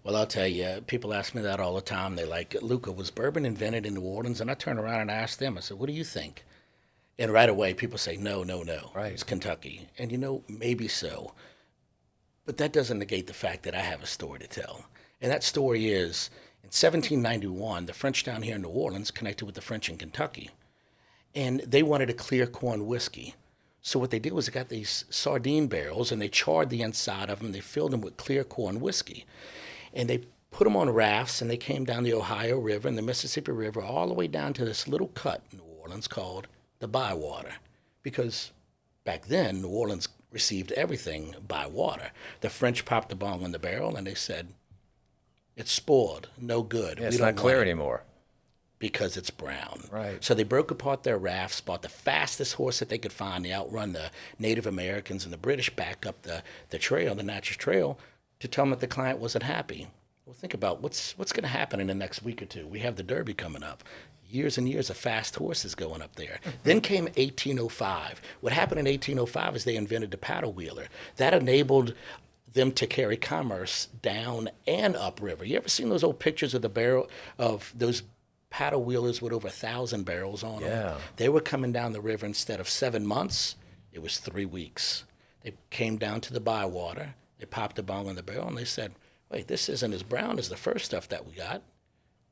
Well, I'll tell you, people ask me that all the time. They're like, Luca, was bourbon invented in New Orleans? And I turn around and ask them, I said, what do you think? And right away, people say, no. Right. It's Kentucky. And, you know, maybe so. But that doesn't negate the fact that I have a story to tell. And that story is, in 1791, the French down here in New Orleans connected with the French in Kentucky. And they wanted a clear corn whiskey. So what they did was they got these sardine barrels, and they charred the inside of them. They filled them with clear corn whiskey. And they put them on rafts, and they came down the Ohio River and the Mississippi River all the way down to this little cut in New Orleans called the Bywater. Because back then, New Orleans received everything by water. The French popped the bong on the barrel, and they said, it's spoiled, no good. Yeah, it's not clear anymore. Because it's brown. Right. So they broke apart their rafts, bought the fastest horse that they could find. They outrun the Native Americans and the British back up the trail, the Natchez Trail, to tell them that the client wasn't happy. Well, think about what's going to happen in the next week or two. We have the Derby coming up. Years and years of fast horses going up there. Then came 1805. What happened in 1805 is they invented the paddle wheeler. That enabled them to carry commerce down and upriver. You ever seen those old pictures of the barrel of those paddle wheelers with over 1,000 barrels on them? Yeah. They were coming down the river instead of 7 months, it was 3 weeks. They came down to the Bywater. They popped a bong on the barrel, and they said, wait, this isn't as brown as the first stuff that we got.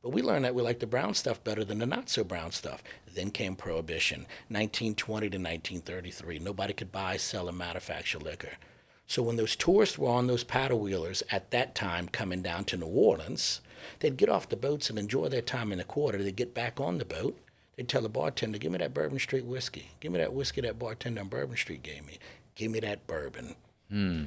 But we learned that we like the brown stuff better than the not-so-brown stuff. Then came Prohibition, 1920 to 1933. Nobody could buy, sell, and manufacture liquor. So when those tourists were on those paddle wheelers at that time coming down to New Orleans, they'd get off the boats and enjoy their time in the quarter. They'd get back on the boat. They'd tell the bartender, give me that Bourbon Street whiskey. Give me that whiskey that bartender on Bourbon Street gave me. Give me that bourbon.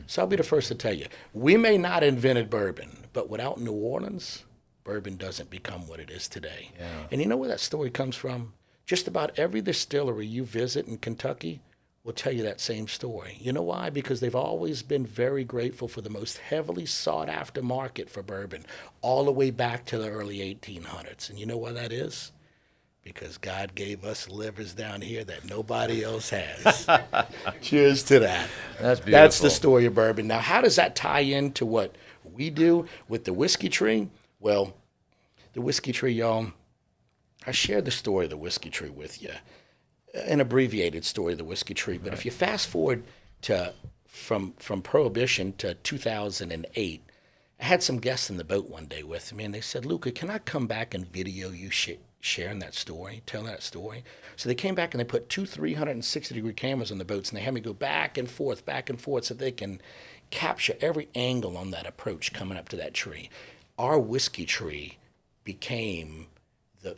So I'll be the first to tell you, we may not have invented bourbon, but without New Orleans, bourbon doesn't become what it is today. Yeah. And you know where that story comes from? Just about every distillery you visit in Kentucky will tell you that same story. You know why? Because they've always been very grateful for the most heavily sought after market for bourbon, all the way back to the early 1800s. And you know why that is? Because God gave us livers down here that nobody else has. Cheers to that. That's beautiful. That's the story of bourbon. Now, how does that tie into what we do with the whiskey tree? Well, the whiskey tree, y'all, I shared the story of the whiskey tree with you, an abbreviated story of the whiskey tree. But if you fast forward to from Prohibition to 2008, I had some guests in the boat one day with me, and they said, Luca, can I come back and video you sharing that story, telling that story? So they came back and they put 2 360-degree cameras on the boats, and they had me go back and forth, so they can capture every angle on that approach coming up to that tree. Our whiskey tree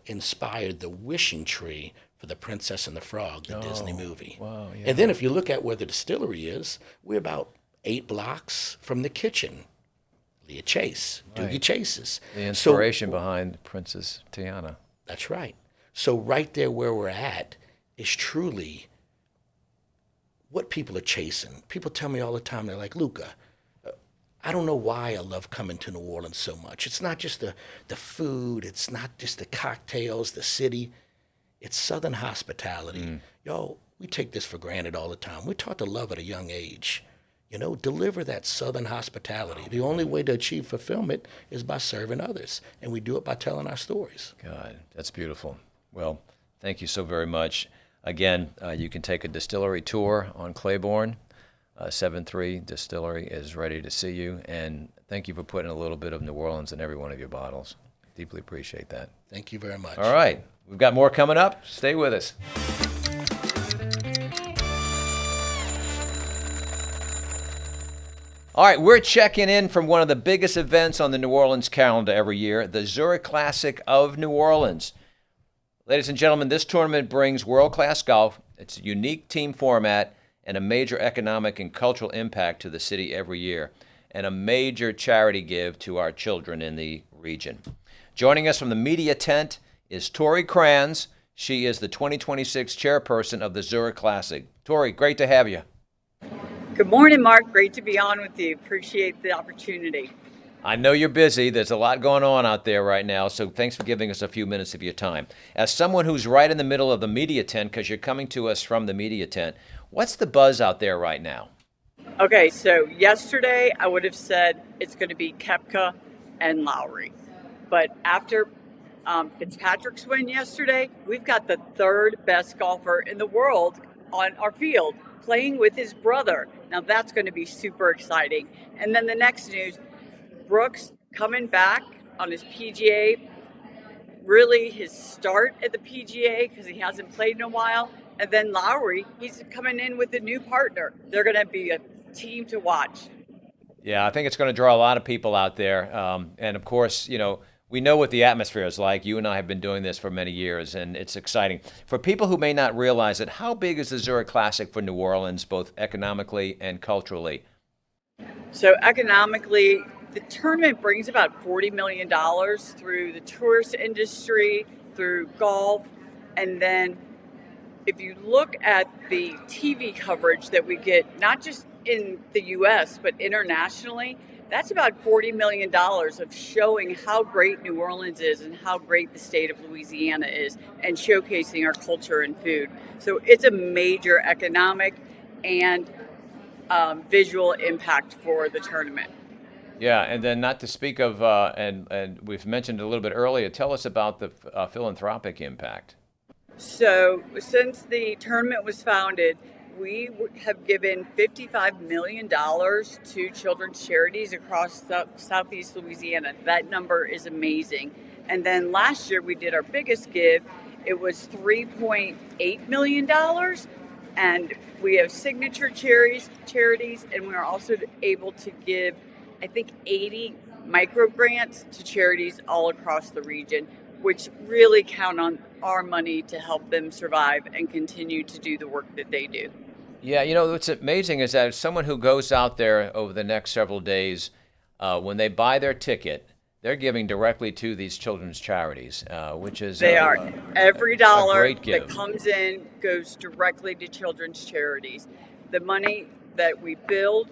inspired the wishing tree for the Princess and the Frog, the Disney movie. Wow, yeah. And then if you look at where the distillery is, we're about 8 blocks from the kitchen. Leah Chase, Doogie Chase's. The inspiration behind Princess Tiana. That's right. So right there where we're at is truly what people are chasing. People tell me all the time, they're like, Luca, I don't know why I love coming to New Orleans so much. It's not just the food. It's not just the cocktails, the city. It's Southern hospitality. Yo, we take this for granted all the time. We're taught to love at a young age. deliver that Southern hospitality. The only way to achieve fulfillment is by serving others, and we do it by telling our stories. God, that's beautiful. Well, thank you so very much. Again, you can take a distillery tour on Claiborne. 7-3 Distillery is ready to see you, and thank you for putting a little bit of New Orleans in every one of your bottles. Deeply appreciate that. Thank you very much. All right, we've got more coming up. Stay with us. All right, we're checking in from one of the biggest events on the New Orleans calendar every year, the Zurich Classic of New Orleans. Ladies and gentlemen, this tournament brings world-class golf. It's a unique team format and a major economic and cultural impact to the city every year, and a major charity give to our children in the region. Joining us from the media tent is Tori Kranz. She is the 2026 chairperson of the Zurich Classic. Tori, great to have you. Good morning, Mark. Great to be on with you. Appreciate the opportunity. I know you're busy. There's a lot going on out there right now, so thanks for giving us a few minutes of your time. As someone who's right in the middle of the media tent, because you're coming to us from the media tent, what's the buzz out there right now? Okay, so yesterday I would have said it's going to be Koepka and Lowry. But after Fitzpatrick's win yesterday, we've got the third best golfer in the world on our field, playing with his brother. Now that's going to be super exciting. And then the next news, Brooks coming back on his PGA, really his start at the PGA because he hasn't played in a while. And then Lowry, he's coming in with a new partner. They're going to be a team to watch. Yeah, I think it's going to draw a lot of people out there. And of course, we know what the atmosphere is like. You and I have been doing this for many years, and it's exciting. For people who may not realize it, how big is the Zurich Classic for New Orleans, both economically and culturally? So economically, the tournament brings about $40 million through the tourist industry, through golf, and then if you look at the TV coverage that we get, not just in the U.S., but internationally, that's about $40 million of showing how great New Orleans is and how great the state of Louisiana is and showcasing our culture and food. So it's a major economic and visual impact for the tournament. Yeah, and then not to speak of, and we've mentioned it a little bit earlier, tell us about the philanthropic impact. So since the tournament was founded, we have given $55 million to children's charities across Southeast Louisiana. That number is amazing. And then last year we did our biggest give. It was $3.8 million. And we have signature charities, and we are also able to give, I think, 80 micro grants to charities all across the region, which really count on our money to help them survive and continue to do the work that they do. Yeah, what's amazing is that someone who goes out there over the next several days, when they buy their ticket, they're giving directly to these children's charities, which is every dollar that comes in goes directly to children's charities. The money that we build,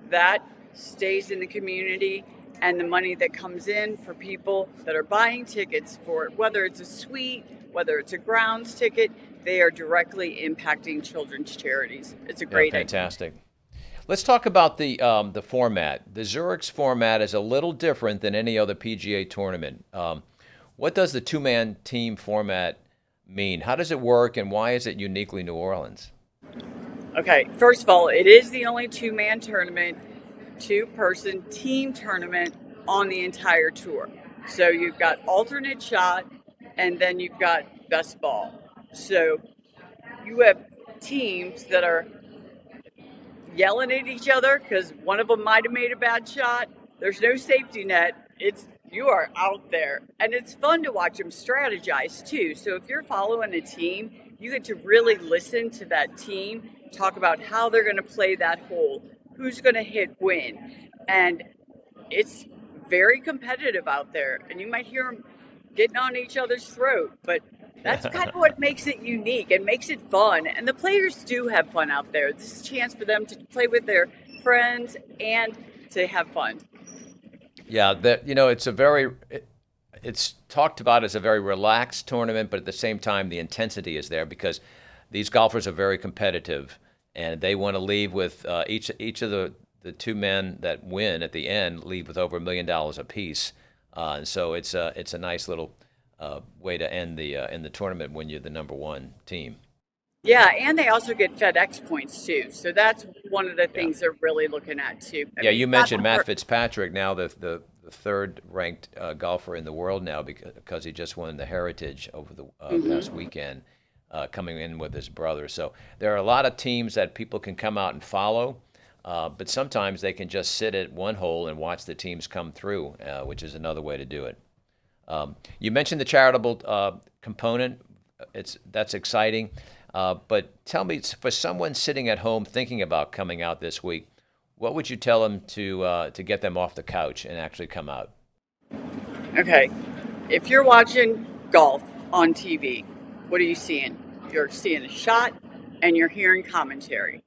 that stays in the community, and the money that comes in for people that are buying tickets for it, whether it's a suite, whether it's a grounds ticket, they are directly impacting children's charities. It's a great idea. Fantastic. Let's talk about the format. The Zurich's format is a little different than any other PGA tournament. What does the two-man team format mean? How does it work, and why is it uniquely New Orleans? Okay, first of all, it is the only two-man tournament, two-person team tournament on the entire tour. So you've got alternate shot, and then you've got best ball. So you have teams that are yelling at each other because one of them might have made a bad shot. There's no safety net. You are out there, and it's fun to watch them strategize too. So if you're following a team, you get to really listen to that team, talk about how they're going to play that hole, who's going to hit when, and it's very competitive out there. And you might hear them getting on each other's throat, but that's kind of what makes it unique and makes it fun. And the players do have fun out there. This is a chance for them to play with their friends and to have fun. Yeah, it's talked about as a very relaxed tournament, but at the same time, the intensity is there because these golfers are very competitive, and they want to leave with each of the two men that win at the end leave with over $1 million apiece. And so it's a nice little way to end in the tournament when you're the number one team. Yeah, and they also get FedEx points too. So that's one of the things they're really looking at too. Yeah, you mentioned Matt Fitzpatrick, now the third ranked golfer in the world now because he just won the Heritage over the past weekend, coming in with his brother. So there are a lot of teams that people can come out and follow, but sometimes they can just sit at one hole and watch the teams come through, which is another way to do it. You mentioned the charitable component. That's exciting. But tell me, for someone sitting at home thinking about coming out this week, what would you tell them to get them off the couch and actually come out? Okay, if you're watching golf on TV, what are you seeing? You're seeing a shot and you're hearing commentary.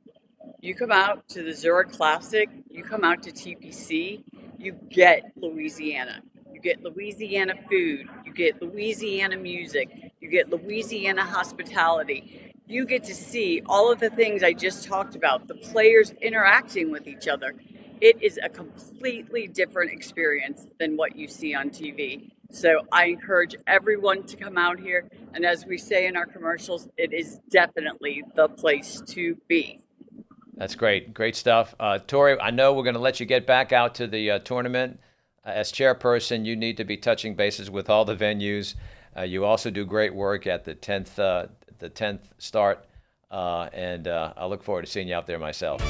You come out to the Zurich Classic, you come out to TPC, you get Louisiana. You get Louisiana food, you get Louisiana music, you get Louisiana hospitality. You get to see all of the things I just talked about, the players interacting with each other. It is a completely different experience than what you see on TV. So I encourage everyone to come out here. And as we say in our commercials, it is definitely the place to be. That's great. Great stuff. Tori, I know we're going to let you get back out to the tournament. As chairperson, you need to be touching bases with all the venues. You also do great work at the 10th start, and I look forward to seeing you out there myself.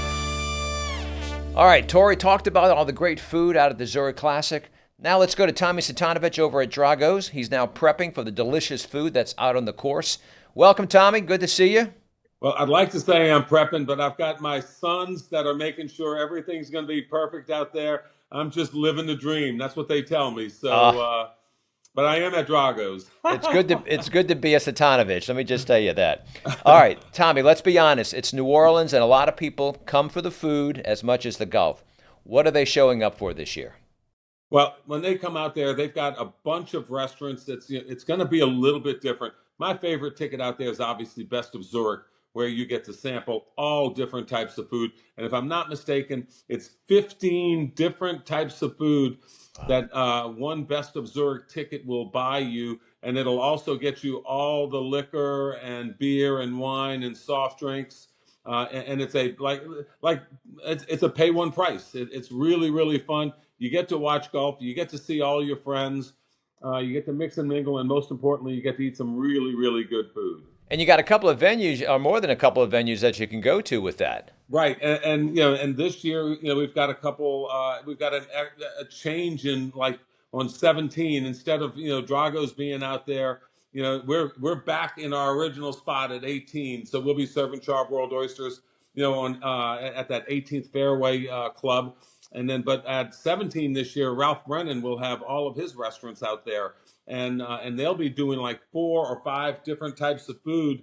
All right, Tori talked about all the great food out at the Zurich Classic. Now let's go to Tommy Satanovich over at Drago's. He's now prepping for the delicious food that's out on the course. Welcome, Tommy. Good to see you. Well, I'd like to say I'm prepping, but I've got my sons that are making sure everything's going to be perfect out there. I'm just living the dream. That's what they tell me. So, but I am at Drago's. It's good to be a Satanovich. Let me just tell you that. All right, Tommy, let's be honest. It's New Orleans, and a lot of people come for the food as much as the golf. What are they showing up for this year? Well, when they come out there, they've got a bunch of restaurants. It's going to be a little bit different. My favorite ticket out there is obviously Best of Zurich, where you get to sample all different types of food. And if I'm not mistaken, it's 15 different types of food that one Best of Zurich ticket will buy you. And it'll also get you all the liquor and beer and wine and soft drinks. And it's it's a pay one price. It's really, really fun. You get to watch golf. You get to see all your friends. You get to mix and mingle. And most importantly, you get to eat some really, really good food. And you got a couple of venues, or more than a couple of venues that you can go to with that. Right, and and this year, we've got a couple. We've got a change in on 17 instead of Drago's being out there. We're back in our original spot at 18, so we'll be serving charbroiled oysters. On at that 18th Fairway Club, and then but at 17 this year, Ralph Brennan will have all of his restaurants out there. And they'll be doing 4 or 5 different types of food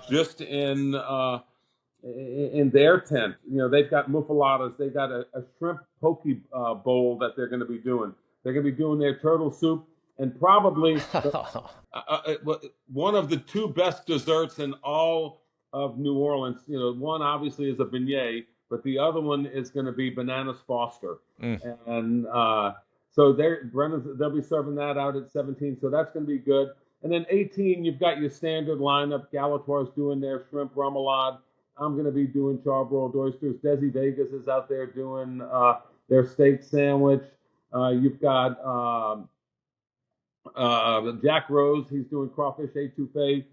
just in their tent. They've got muffaladas. They've got a shrimp poke bowl that they're going to be doing. They're going to be doing their turtle soup and probably one of the 2 best desserts in all of New Orleans. One obviously is a beignet, but the other one is going to be bananas Foster. And so they'll be serving that out at 17, so that's going to be good. And then 18, you've got your standard lineup. Galatoire's doing their shrimp remoulade. I'm going to be doing charbroiled oysters. Desi Vegas is out there doing their steak sandwich. You've got Jack Rose. He's doing crawfish etouffee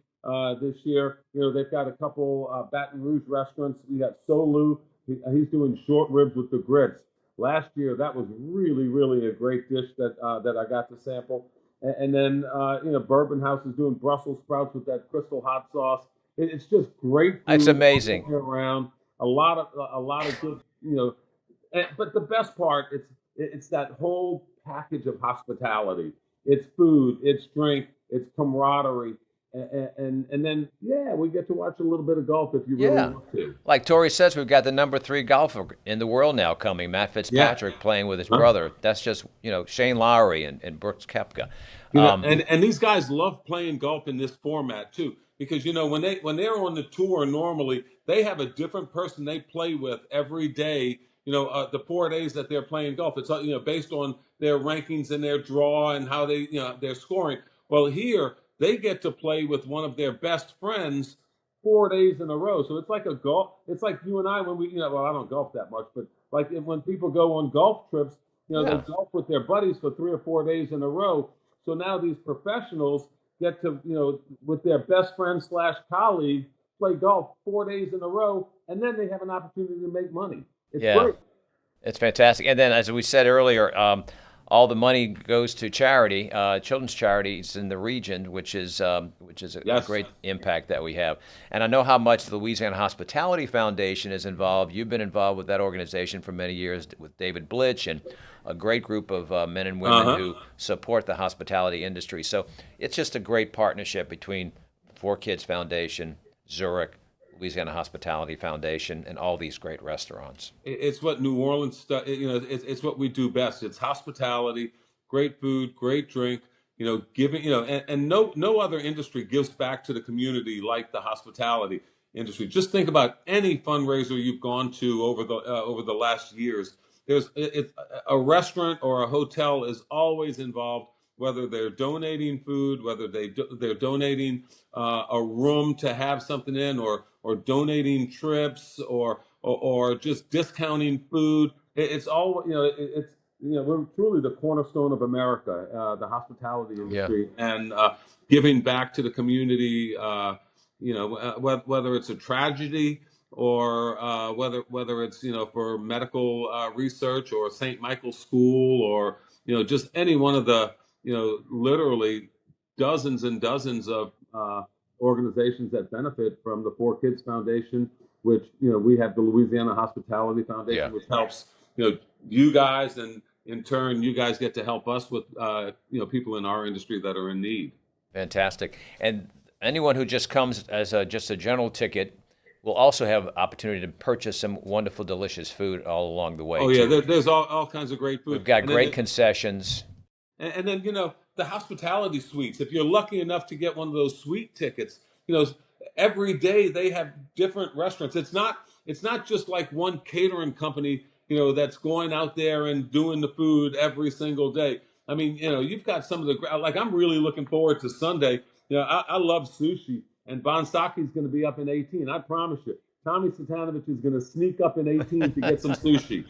this year. They've got a couple Baton Rouge restaurants. We got Solu. He's doing short ribs with the grits. Last year, that was really, really a great dish that I got to sample. And then, Bourbon House is doing Brussels sprouts with that crystal hot sauce. It's just great food. It's amazing. Around a lot of good, but the best part, it's that whole package of hospitality. It's food, it's drink, it's camaraderie. And then, we get to watch a little bit of golf if you really want to. Like Tori says, we've got the number 3 golfer in the world now coming, Matt Fitzpatrick, playing with his brother. That's just, Shane Lowry and Brooks Koepka. And these guys love playing golf in this format, too. Because, when they're on the tour normally, they have a different person they play with every day. the 4 days that they're playing golf. It's based on their rankings and their draw and how they their scoring. Well, here they get to play with one of their best friends 4 days in a row. So it's like a golf. It's like you and I when we well, I don't golf that much, but like when people go on golf trips, they golf with their buddies for 3 or 4 days in a row. So now these professionals get to with their best friend / colleague play golf 4 days in a row, and then they have an opportunity to make money. It's great. It's fantastic. And then, as we said earlier, all the money goes to charity, children's charities in the region, which is a great impact that we have. And I know how much the Louisiana Hospitality Foundation is involved. You've been involved with that organization for many years with David Blitch and a great group of men and women who support the hospitality industry. So it's just a great partnership between 4Kids Foundation, Zurich, Louisiana Hospitality Foundation, and all these great restaurants. It's what New Orleans, it's what we do best. It's hospitality, great food, great drink, giving, and no other industry gives back to the community like the hospitality industry. Just think about any fundraiser you've gone to over the last years. There's a restaurant or a hotel is always involved, whether they're donating food, whether they're donating a room to have something in, or donating trips, or just discounting food. It's all we're truly the cornerstone of America, the hospitality industry, and giving back to the community. Whether it's a tragedy or whether it's for medical research or St. Michael's School, or just any one of the literally dozens and dozens of organizations that benefit from the 4Kids Foundation, which we have the Louisiana Hospitality Foundation, which helps you guys, and in turn you guys get to help us with people in our industry that are in need. Fantastic. And anyone who just comes as just a general ticket will also have opportunity to purchase some wonderful, delicious food all along the way. Oh yeah, there's all kinds of great food. We've got great concessions. And then, the hospitality suites, if you're lucky enough to get one of those suite tickets, every day they have different restaurants. It's not just like one catering company, that's going out there and doing the food every single day. I mean, you've got some of the, like, I'm really looking forward to Sunday. I love sushi, and Bonsaki's going to be up in 18. I promise you. Tommy Satanovich is going to sneak up in 18 to get some sushi.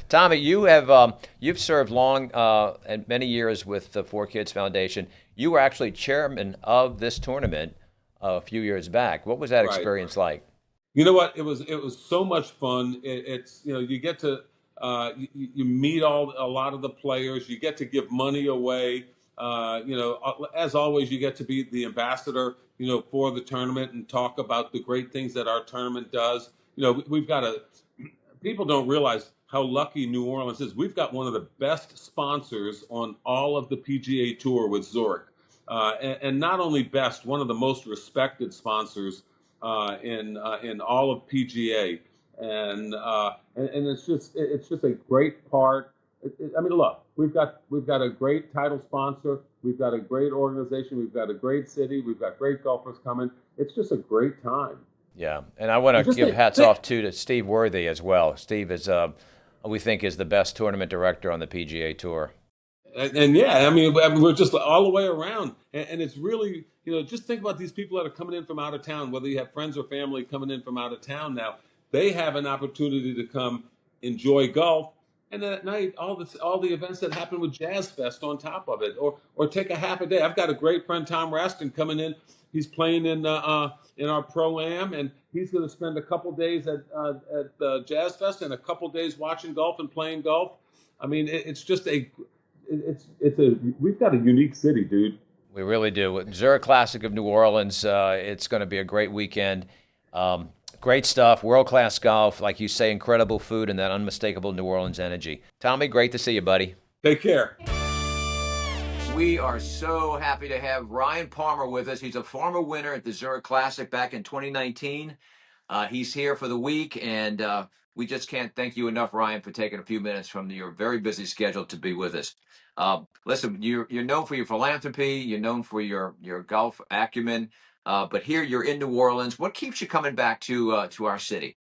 Tommy, you've served long and many years with the 4Kids Foundation. You were actually chairman of this tournament a few years back. What was that experience like? You know what? It was so much fun. It's you get to you meet a lot of the players. You get to give money away. As always, you get to be the ambassador for the tournament and talk about the great things that our tournament does. We've got people don't realize how lucky New Orleans is. We've got one of the best sponsors on all of the PGA Tour with Zurich. And not only best, one of the most respected sponsors in all of PGA. And it's just a great part. I mean, look, we've got a great title sponsor. We've got a great organization. We've got a great city. We've got great golfers coming. It's just a great time. Yeah, and I want to give hats off to Steve Worthy as well. Steve is, we think, is the best tournament director on the PGA Tour. And yeah, I mean, we're just all the way around. And it's really, just think about these people that are coming in from out of town, whether you have friends or family coming in from out of town now. They have an opportunity to come enjoy golf. And then at night, all the events that happen with Jazz Fest on top of it, or take a half a day. I've got a great friend, Tom Raston, coming in. He's playing in our Pro-Am, and he's going to spend a couple days at the Jazz Fest and a couple days watching golf and playing golf. I mean, we've got a unique city, dude. We really do. Zurich Classic of New Orleans, it's going to be a great weekend. Great stuff, world-class golf, like you say, incredible food, and that unmistakable New Orleans energy. Tommy, great to see you, buddy. Take care. We are so happy to have Ryan Palmer with us. He's a former winner at the Zurich Classic back in 2019. He's here for the week, and we just can't thank you enough, Ryan, for taking a few minutes from your very busy schedule to be with us. Listen, you're known for your philanthropy. You're known for your golf acumen. But here you're in New Orleans. What keeps you coming back to our city?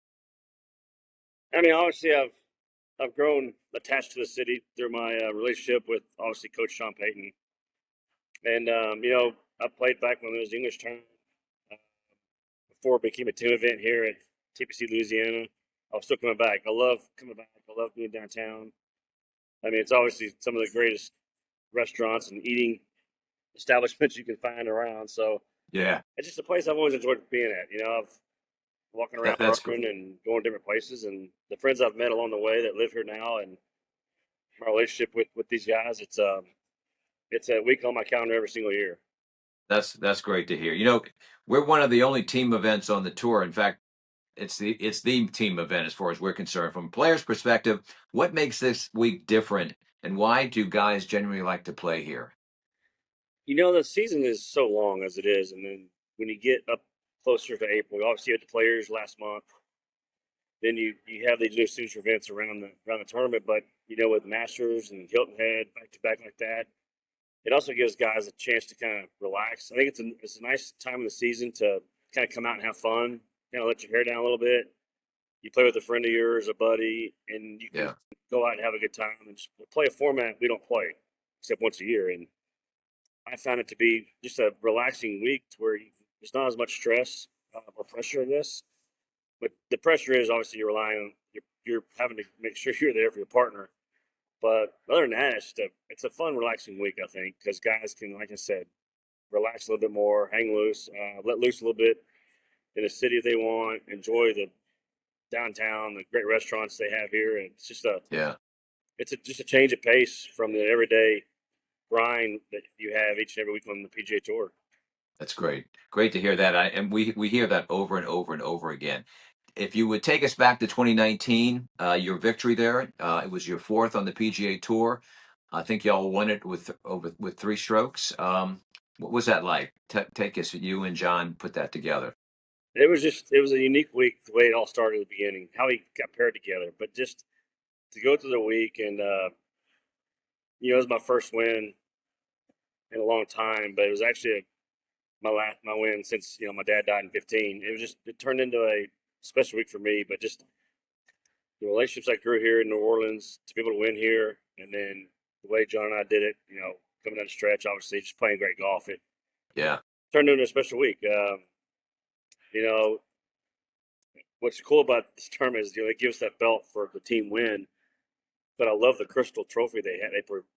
I mean, obviously, I've grown attached to the city through my relationship with obviously Coach Sean Payton, and I played back when it was English tournament uh, before it became a team event here at TPC Louisiana. I was still coming back. I love coming back. I love being downtown. I mean, it's obviously some of the greatest restaurants and eating establishments you can find around. So Yeah, it's just a place I've always enjoyed being at. I've walking around that's cool. Hartman and going different places, and the friends I've met along the way that live here now, and my relationship with these guys. It's a week on my calendar every single year. That's great to hear. We're one of the only team events on the tour. In fact, it's the team event as far as we're concerned. From a player's perspective, what makes this week different, and why do guys generally like to play here? The season is so long as it is, and then when you get up closer to April, obviously you had the players last month. Then you have these new signature events around the tournament, but with Masters and Hilton Head back to back like that, it also gives guys a chance to kind of relax. I think it's a nice time of the season to kind of come out and have fun, kind of let your hair down a little bit. You play with a friend of yours, a buddy, and you can Yeah, go out and have a good time and just play a format we don't play except once a year. And I found it to be just a relaxing week to where there's not as much stress or pressure in this. But the pressure is obviously you're relying on you're having to make sure you're there for your partner. But other than that, it's a fun, relaxing week, I think, because guys can, like I said, relax a little bit more, hang loose, let loose a little bit in the city if they want, enjoy the downtown, the great restaurants they have here, and yeah. just a change of pace from the everyday grind that you have each and every week on the PGA Tour. That's great. Great to hear that. And we hear that over and over and over again. If you would take us back to 2019, your victory there, it was your fourth on the PGA Tour. I think y'all won it with three strokes. What was that like? Take us, you and John put that together. It was a unique week the way it all started at the beginning, how we got paired together, but just to go through the week and it was my first win in a long time, but it was actually my win since my dad died in 15. It turned into a special week for me, but just the relationships I grew here in New Orleans to be able to win here, and then the way John and I did it, coming down the stretch, obviously just playing great golf, it Yeah, turned into a special week. You know, what's cool about this tournament is they give us that belt for the team win, but I love the crystal trophy they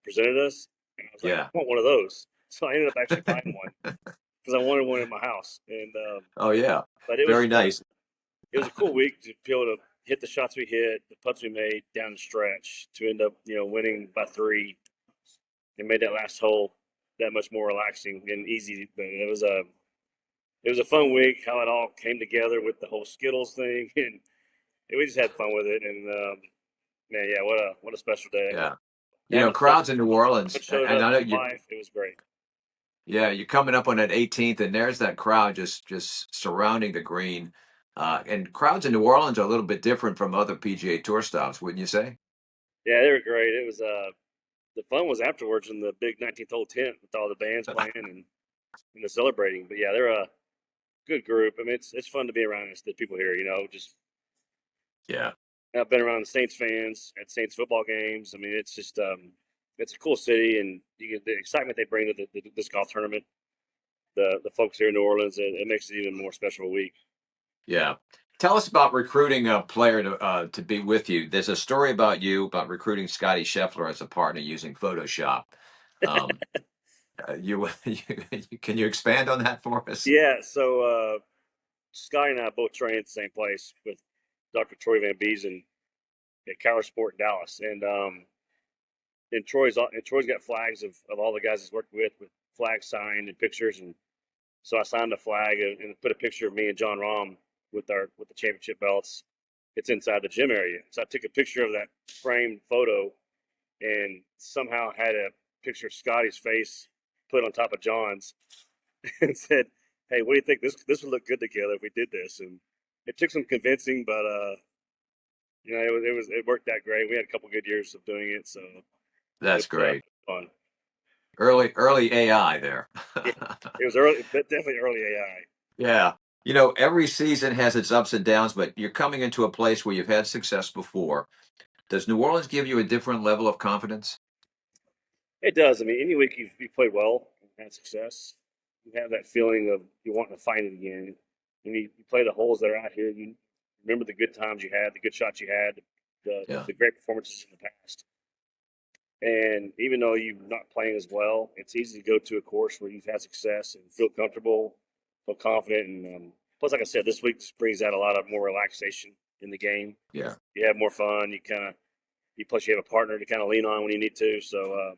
presented us, and I was like, I yeah. want one of those. So I ended up actually buying one because I wanted one in my house, and Oh, yeah. but it was Very nice. it was a cool week to be able to hit the shots we hit, the putts we made down the stretch to end up, winning by 3 and made that last hole that much more relaxing and easy. But it was a fun week how it all came together with the whole Skittles thing, and we just had fun with it. And man, yeah, what a special day. Yeah. Having Crowds in New Orleans, showed and up I know you. live, it was great. Yeah, you're coming up on that 18th, and there's that crowd just surrounding the green. And crowds in New Orleans are a little bit different from other PGA Tour stops, wouldn't you say? Yeah, they were great. It was the fun was afterwards in the big 19th hole tent with all the bands playing and the celebrating. But yeah, they're a good group. I mean, it's fun to be around the people here. Just Yeah, I've been around the Saints fans at Saints football games. I mean, it's just it's a cool city, and the excitement they bring to this golf tournament. The folks here in New Orleans, it makes it even more special a week. yeah. Tell us about recruiting a player to be with you. There's a story about you about recruiting Scotty Scheffler as a partner using Photoshop. Um, can you expand on that for us? Yeah, so Scotty and I both train at the same place with Dr. Troy Van Beesen at Cower Sport in Dallas, and Troy's got flags of all the guys he's worked with flags signed and pictures, and so I signed a flag and put a picture of me and John Rahm with the championship belts. It's inside the gym area, so I took a picture of that framed photo, and somehow had a picture of Scotty's face put on top of John's, and said, "Hey, what do you think? This would look good together if we did this." And it took some convincing, but it worked out great. We had a couple good years of doing it, so That's it was great. fun. Early AI there. Yeah, it was early, but definitely early AI. Yeah. You know, every season has its ups and downs, but you're coming into a place where you've had success before. Does New Orleans give you a different level of confidence? It does. I mean, any week you played well and had success, you have that feeling of you wanting to find it again. And you play the holes that are out here. You remember the good times you had, the good shots you had, Yeah. the great performances in the past. And even though you're not playing as well, it's easy to go to a course where you've had success and feel comfortable, feel confident. And plus, like I said, this week just brings out a lot of more relaxation in the game. Yeah. You have more fun. Plus you have a partner to kind of lean on when you need to. So,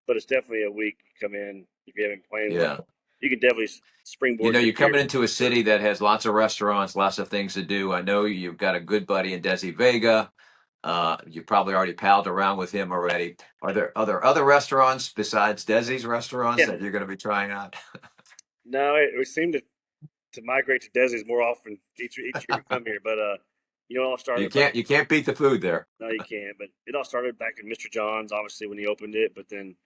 but it's definitely a week you come in if you haven't played Yeah. well. You can definitely You springboard know, your you're coming career. into a city that has lots of restaurants, lots of things to do. I know you've got a good buddy in Desi Vega. You probably already palled around with him already. Are there other restaurants besides Desi's restaurants Yeah. that you're going to be trying out? No, we seem to migrate to Desi's more often each year we come here. But it all started back. You can't beat the food there. No, you can't. But it all started back in Mr. John's, obviously when he opened it. But then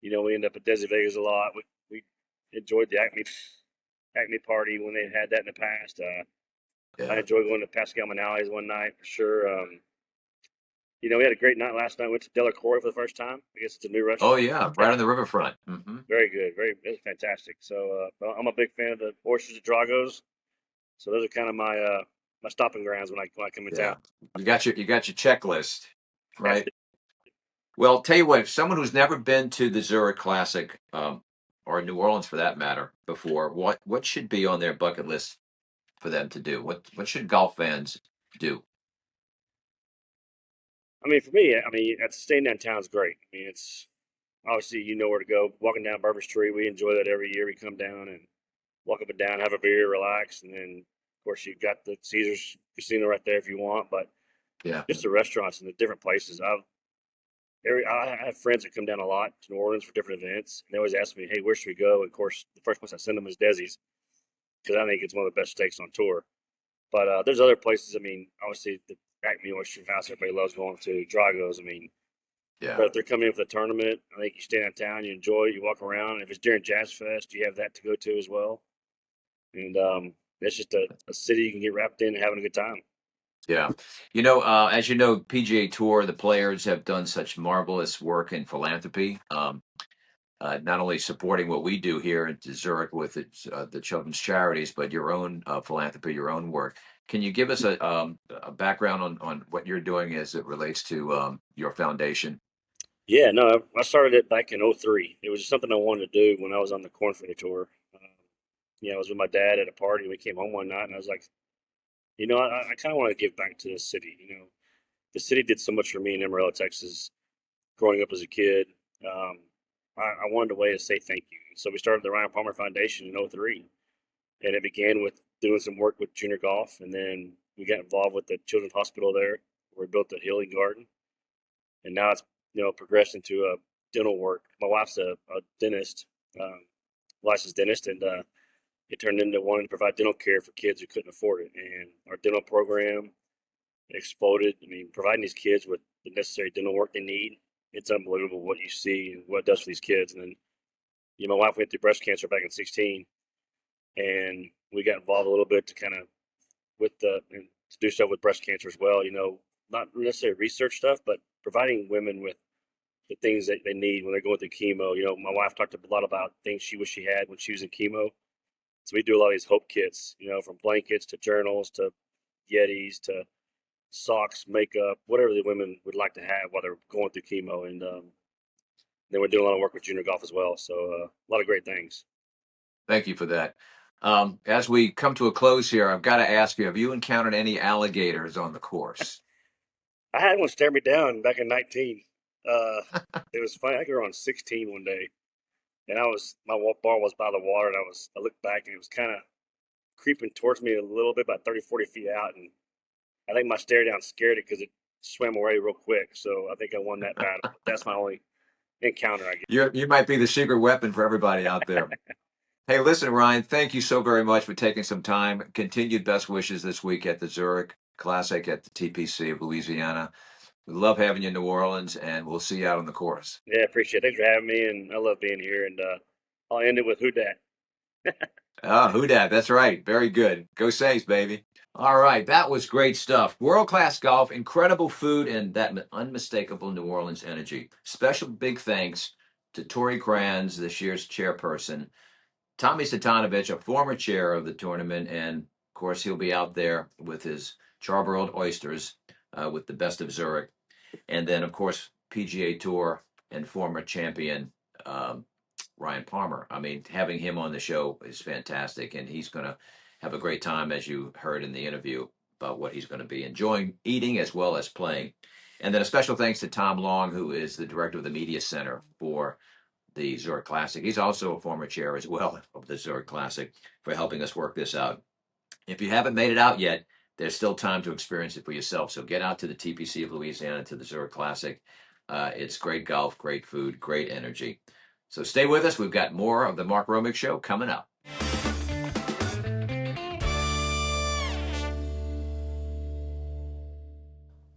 we ended up at Desi Vegas a lot. We enjoyed the Acme party when they had that in the past. I enjoyed going to Pascal Manali's one night for sure. We had a great night last night. Went to Delacroix for the first time. I guess it's a new restaurant. Oh yeah, right on the riverfront. Mm-hmm. Very good. It was fantastic. So I'm a big fan of the oysters at Drago's. So those are kind of my stopping grounds when I come in town. You got your checklist, right? Well, tell you what, if someone who's never been to the Zurich Classic, or New Orleans for that matter, before, what should be on their bucket list for them to do? What should golf fans do? I mean, for me, staying downtown is great. I mean, it's obviously you know where to go. Walking down Bourbon Street, we enjoy that every year. We come down and walk up and down, have a beer, relax, and then of course you've got the Caesars Casino right there if you want. But just the restaurants and the different places. I have friends that come down a lot to New Orleans for different events, and they always ask me, "Hey, where should we go?" And of course, the first place I send them is Desi's because I think it's one of the best steaks on tour. But there's other places. I mean, obviously the Acme Oyster House, everybody loves going to. Drago's. I mean, but if they're coming in for the tournament, I think you stay downtown, you enjoy it, you walk around. If it's during Jazz Fest, you have that to go to as well. And it's just a city you can get wrapped in and having a good time. Yeah. As you know, PGA Tour, the players have done such marvelous work in philanthropy, not only supporting what we do here at Zurich with the children's charities, but your own philanthropy, your own work. Can you give us a background on what you're doing as it relates to your foundation? Yeah, no, I started it back in '03. It was just something I wanted to do when I was on the Corn Ferry Tour. I was with my dad at a party. We came home one night, and I was like, I kind of want to give back to this city. The city did so much for me in Amarillo, Texas, growing up as a kid. I wanted a way to say thank you. So we started the Ryan Palmer Foundation in '03. And it began with doing some work with junior golf. And then we got involved with the Children's Hospital there, where we built a healing garden. And now it's, progressed into a dental work. My wife's a dentist, licensed dentist, and it turned into wanting to provide dental care for kids who couldn't afford it. And our dental program exploded. I mean, providing these kids with the necessary dental work they need, it's unbelievable what you see and what it does for these kids. And then, my wife went through breast cancer back in '16, and we got involved a little bit to kind of and to do stuff with breast cancer as well. Not necessarily research stuff, but providing women with the things that they need when they're going through chemo. My wife talked a lot about things she wished she had when she was in chemo. So we do a lot of these hope kits, from blankets to journals to Yetis to socks, makeup, whatever the women would like to have while they're going through chemo. And then we're doing a lot of work with junior golf as well. So a lot of great things. Thank you for that. As we come to a close here, I've got to ask you, have you encountered any alligators on the course? I had one stare me down back in 19. It was funny. I got on 16 one day, and my bar was by the water, and I looked back, and it was kind of creeping towards me a little bit, about 30, 40 feet out, and I think my stare down scared it because it swam away real quick. So I think I won that battle. That's my only encounter, I guess. You might be the secret weapon for everybody out there. Hey, listen, Ryan, thank you so very much for taking some time. Continued best wishes this week at the Zurich Classic at the TPC of Louisiana. We love having you in New Orleans, and we'll see you out on the course. Yeah, appreciate it. Thanks for having me, and I love being here. And I'll end it with who dat. Oh, who dat? That's right. Very good. Go Saints, baby. All right, that was great stuff. World-class golf, incredible food, and that unmistakable New Orleans energy. Special big thanks to Tori Kranz, this year's chairperson, Tommy Satanovich, a former chair of the tournament, and of course he'll be out there with his charbroiled oysters with the best of Zurich. And then, of course, PGA Tour and former champion Ryan Palmer. I mean, having him on the show is fantastic, and he's going to have a great time, as you heard in the interview, about what he's going to be enjoying eating as well as playing. And then a special thanks to Tom Long, who is the director of the Media Center for the Zurich Classic. He's also a former chair as well of the Zurich Classic, for helping us work this out. If you haven't made it out yet, there's still time to experience it for yourself. So get out to the TPC of Louisiana, to the Zurich Classic. It's great golf, great food, great energy. So stay with us. We've got more of the Mark Romig Show coming up.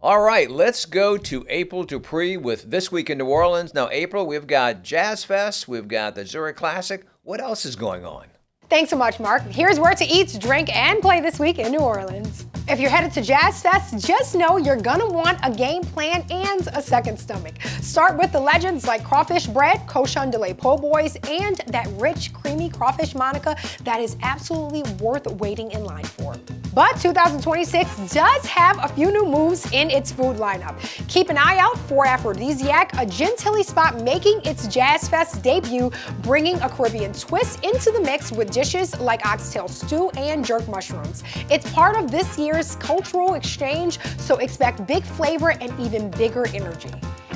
All right, let's go to April Dupree with This Week in New Orleans. Now, April, we've got Jazz Fest, we've got the Zurich Classic. What else is going on? Thanks so much, Mark. Here's where to eat, drink, and play this week in New Orleans. If you're headed to Jazz Fest, just know you're gonna want a game plan and a second stomach. Start with the legends like crawfish bread, cochon de lait po' boys, and that rich, creamy crawfish Monica that is absolutely worth waiting in line for. But 2026 does have a few new moves in its food lineup. Keep an eye out for Aphrodisiac, a Gentilly spot making its Jazz Fest debut, bringing a Caribbean twist into the mix with dishes like oxtail stew and jerk mushrooms. It's part of this year's cultural exchange, so expect big flavor and even bigger energy.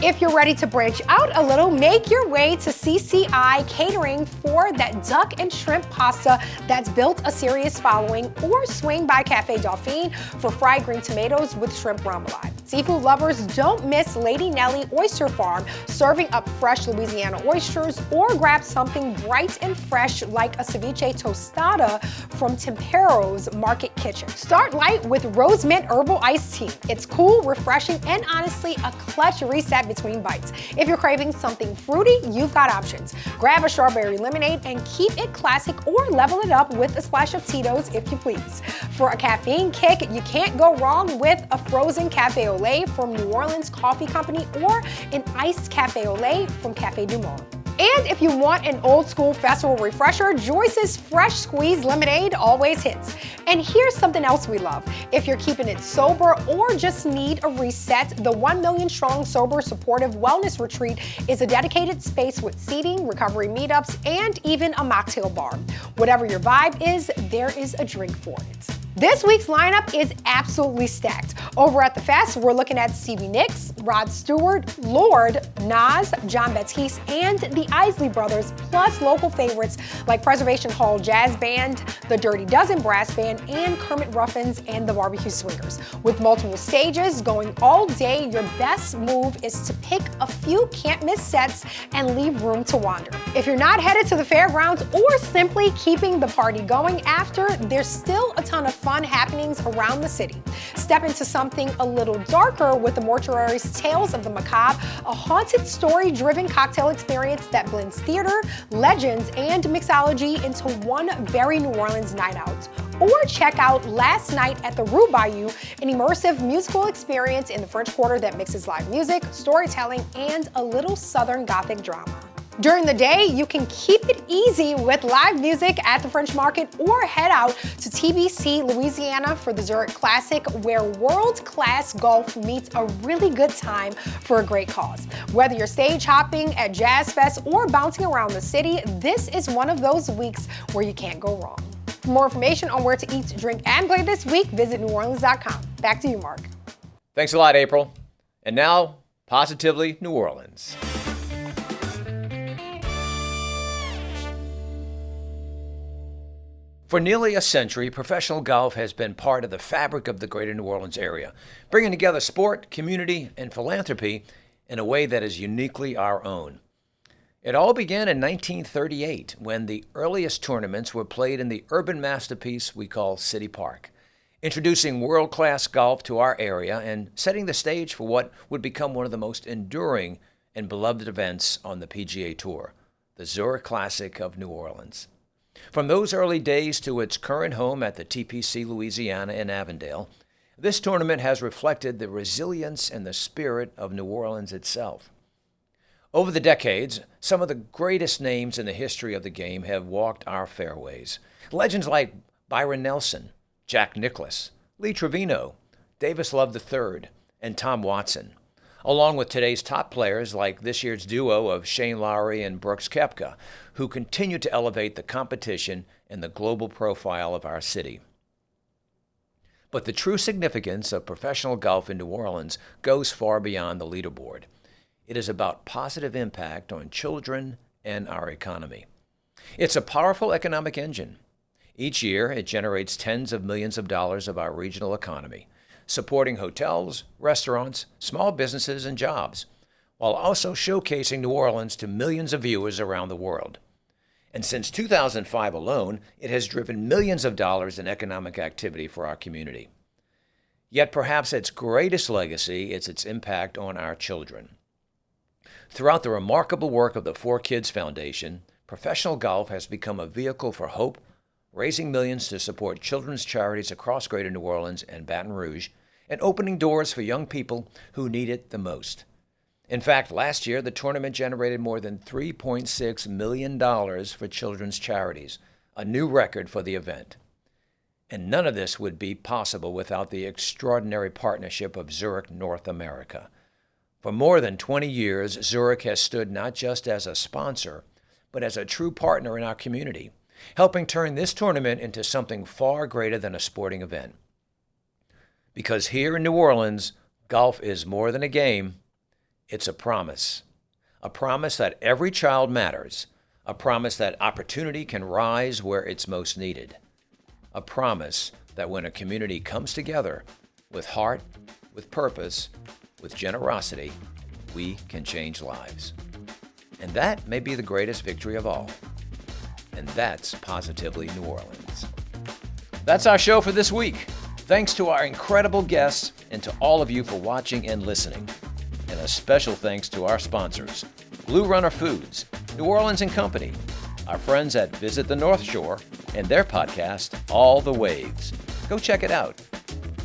If you're ready to branch out a little, make your way to CCI Catering for that duck and shrimp pasta that's built a serious following, or swing by Cafe Dauphine for fried green tomatoes with shrimp remoulade. Seafood lovers, don't miss Lady Nellie Oyster Farm, serving up fresh Louisiana oysters, or grab something bright and fresh like a ceviche tostada from Tempero's Market Kitchen. Start light with Rose Mint Herbal Iced Tea. It's cool, refreshing, and honestly a clutch reset between bites. If you're craving something fruity, you've got options. Grab a strawberry lemonade and keep it classic, or level it up with a splash of Tito's if you please. For a caffeine kick, you can't go wrong with a frozen cafe au lait from New Orleans Coffee Company, or an iced cafe au lait from Cafe Du Monde. And if you want an old school festival refresher, Joyce's Fresh Squeeze Lemonade always hits. And here's something else we love. If you're keeping it sober or just need a reset, the 1 Million Strong Sober Supportive Wellness Retreat is a dedicated space with seating, recovery meetups, and even a mocktail bar. Whatever your vibe is, there is a drink for it. This week's lineup is absolutely stacked. Over at the Fest, we're looking at Stevie Nicks, Rod Stewart, Lord, Nas, John Baptiste, and the Isley Brothers, plus local favorites like Preservation Hall Jazz Band, the Dirty Dozen Brass Band, and Kermit Ruffins and the Barbecue Swingers. With multiple stages going all day, your best move is to pick a few can't-miss sets and leave room to wander. If you're not headed to the fairgrounds or simply keeping the party going after, there's still a ton of fun happenings around the city. Step into something a little darker with the Mortuary's Tales of the Macabre, a haunted story-driven cocktail experience that blends theater, legends, and mixology into one very New Orleans night out. Or check out Last Night at the Rue Bayou, an immersive musical experience in the French Quarter that mixes live music, storytelling, and a little Southern Gothic drama. During the day, you can keep it easy with live music at the French Market, or head out to TBC, Louisiana for the Zurich Classic, where world-class golf meets a really good time for a great cause. Whether you're stage hopping at Jazz Fest or bouncing around the city, this is one of those weeks where you can't go wrong. For more information on where to eat, drink, and play this week, visit neworleans.com. Back to you, Mark. Thanks a lot, April. And now, positively New Orleans. For nearly a century, professional golf has been part of the fabric of the greater New Orleans area, bringing together sport, community, and philanthropy in a way that is uniquely our own. It all began in 1938, when the earliest tournaments were played in the urban masterpiece we call City Park, introducing world-class golf to our area and setting the stage for what would become one of the most enduring and beloved events on the PGA Tour, the Zurich Classic of New Orleans. From those early days to its current home at the TPC Louisiana in Avondale, this tournament has reflected the resilience and the spirit of New Orleans itself. Over the decades, some of the greatest names in the history of the game have walked our fairways. Legends like Byron Nelson, Jack Nicklaus, Lee Trevino, Davis Love III, and Tom Watson, along with today's top players like this year's duo of Shane Lowry and Brooks Koepka, who continue to elevate the competition and the global profile of our city. But the true significance of professional golf in New Orleans goes far beyond the leaderboard. It is about positive impact on children and our economy. It's a powerful economic engine. Each year, it generates tens of millions of dollars of our regional economy, supporting hotels, restaurants, small businesses, and jobs, while also showcasing New Orleans to millions of viewers around the world. And since 2005 alone, it has driven millions of dollars in economic activity for our community. Yet perhaps its greatest legacy is its impact on our children. Throughout the remarkable work of the 4Kids Foundation, professional golf has become a vehicle for hope, raising millions to support children's charities across Greater New Orleans and Baton Rouge, and opening doors for young people who need it the most. In fact, last year, the tournament generated more than $3.6 million for children's charities, a new record for the event. And none of this would be possible without the extraordinary partnership of Zurich North America. For more than 20 years, Zurich has stood not just as a sponsor, but as a true partner in our community, helping turn this tournament into something far greater than a sporting event. Because here in New Orleans, golf is more than a game, it's a promise that every child matters, a promise that opportunity can rise where it's most needed, a promise that when a community comes together with heart, with purpose, with generosity, we can change lives. And that may be the greatest victory of all. And that's positively New Orleans. That's our show for this week. Thanks to our incredible guests and to all of you for watching and listening. And a special thanks to our sponsors, Blue Runner Foods, New Orleans & Company, our friends at Visit the North Shore, and their podcast, All the Waves. Go check it out.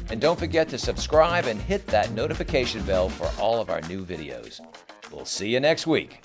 And don't forget to subscribe and hit that notification bell for all of our new videos. We'll see you next week.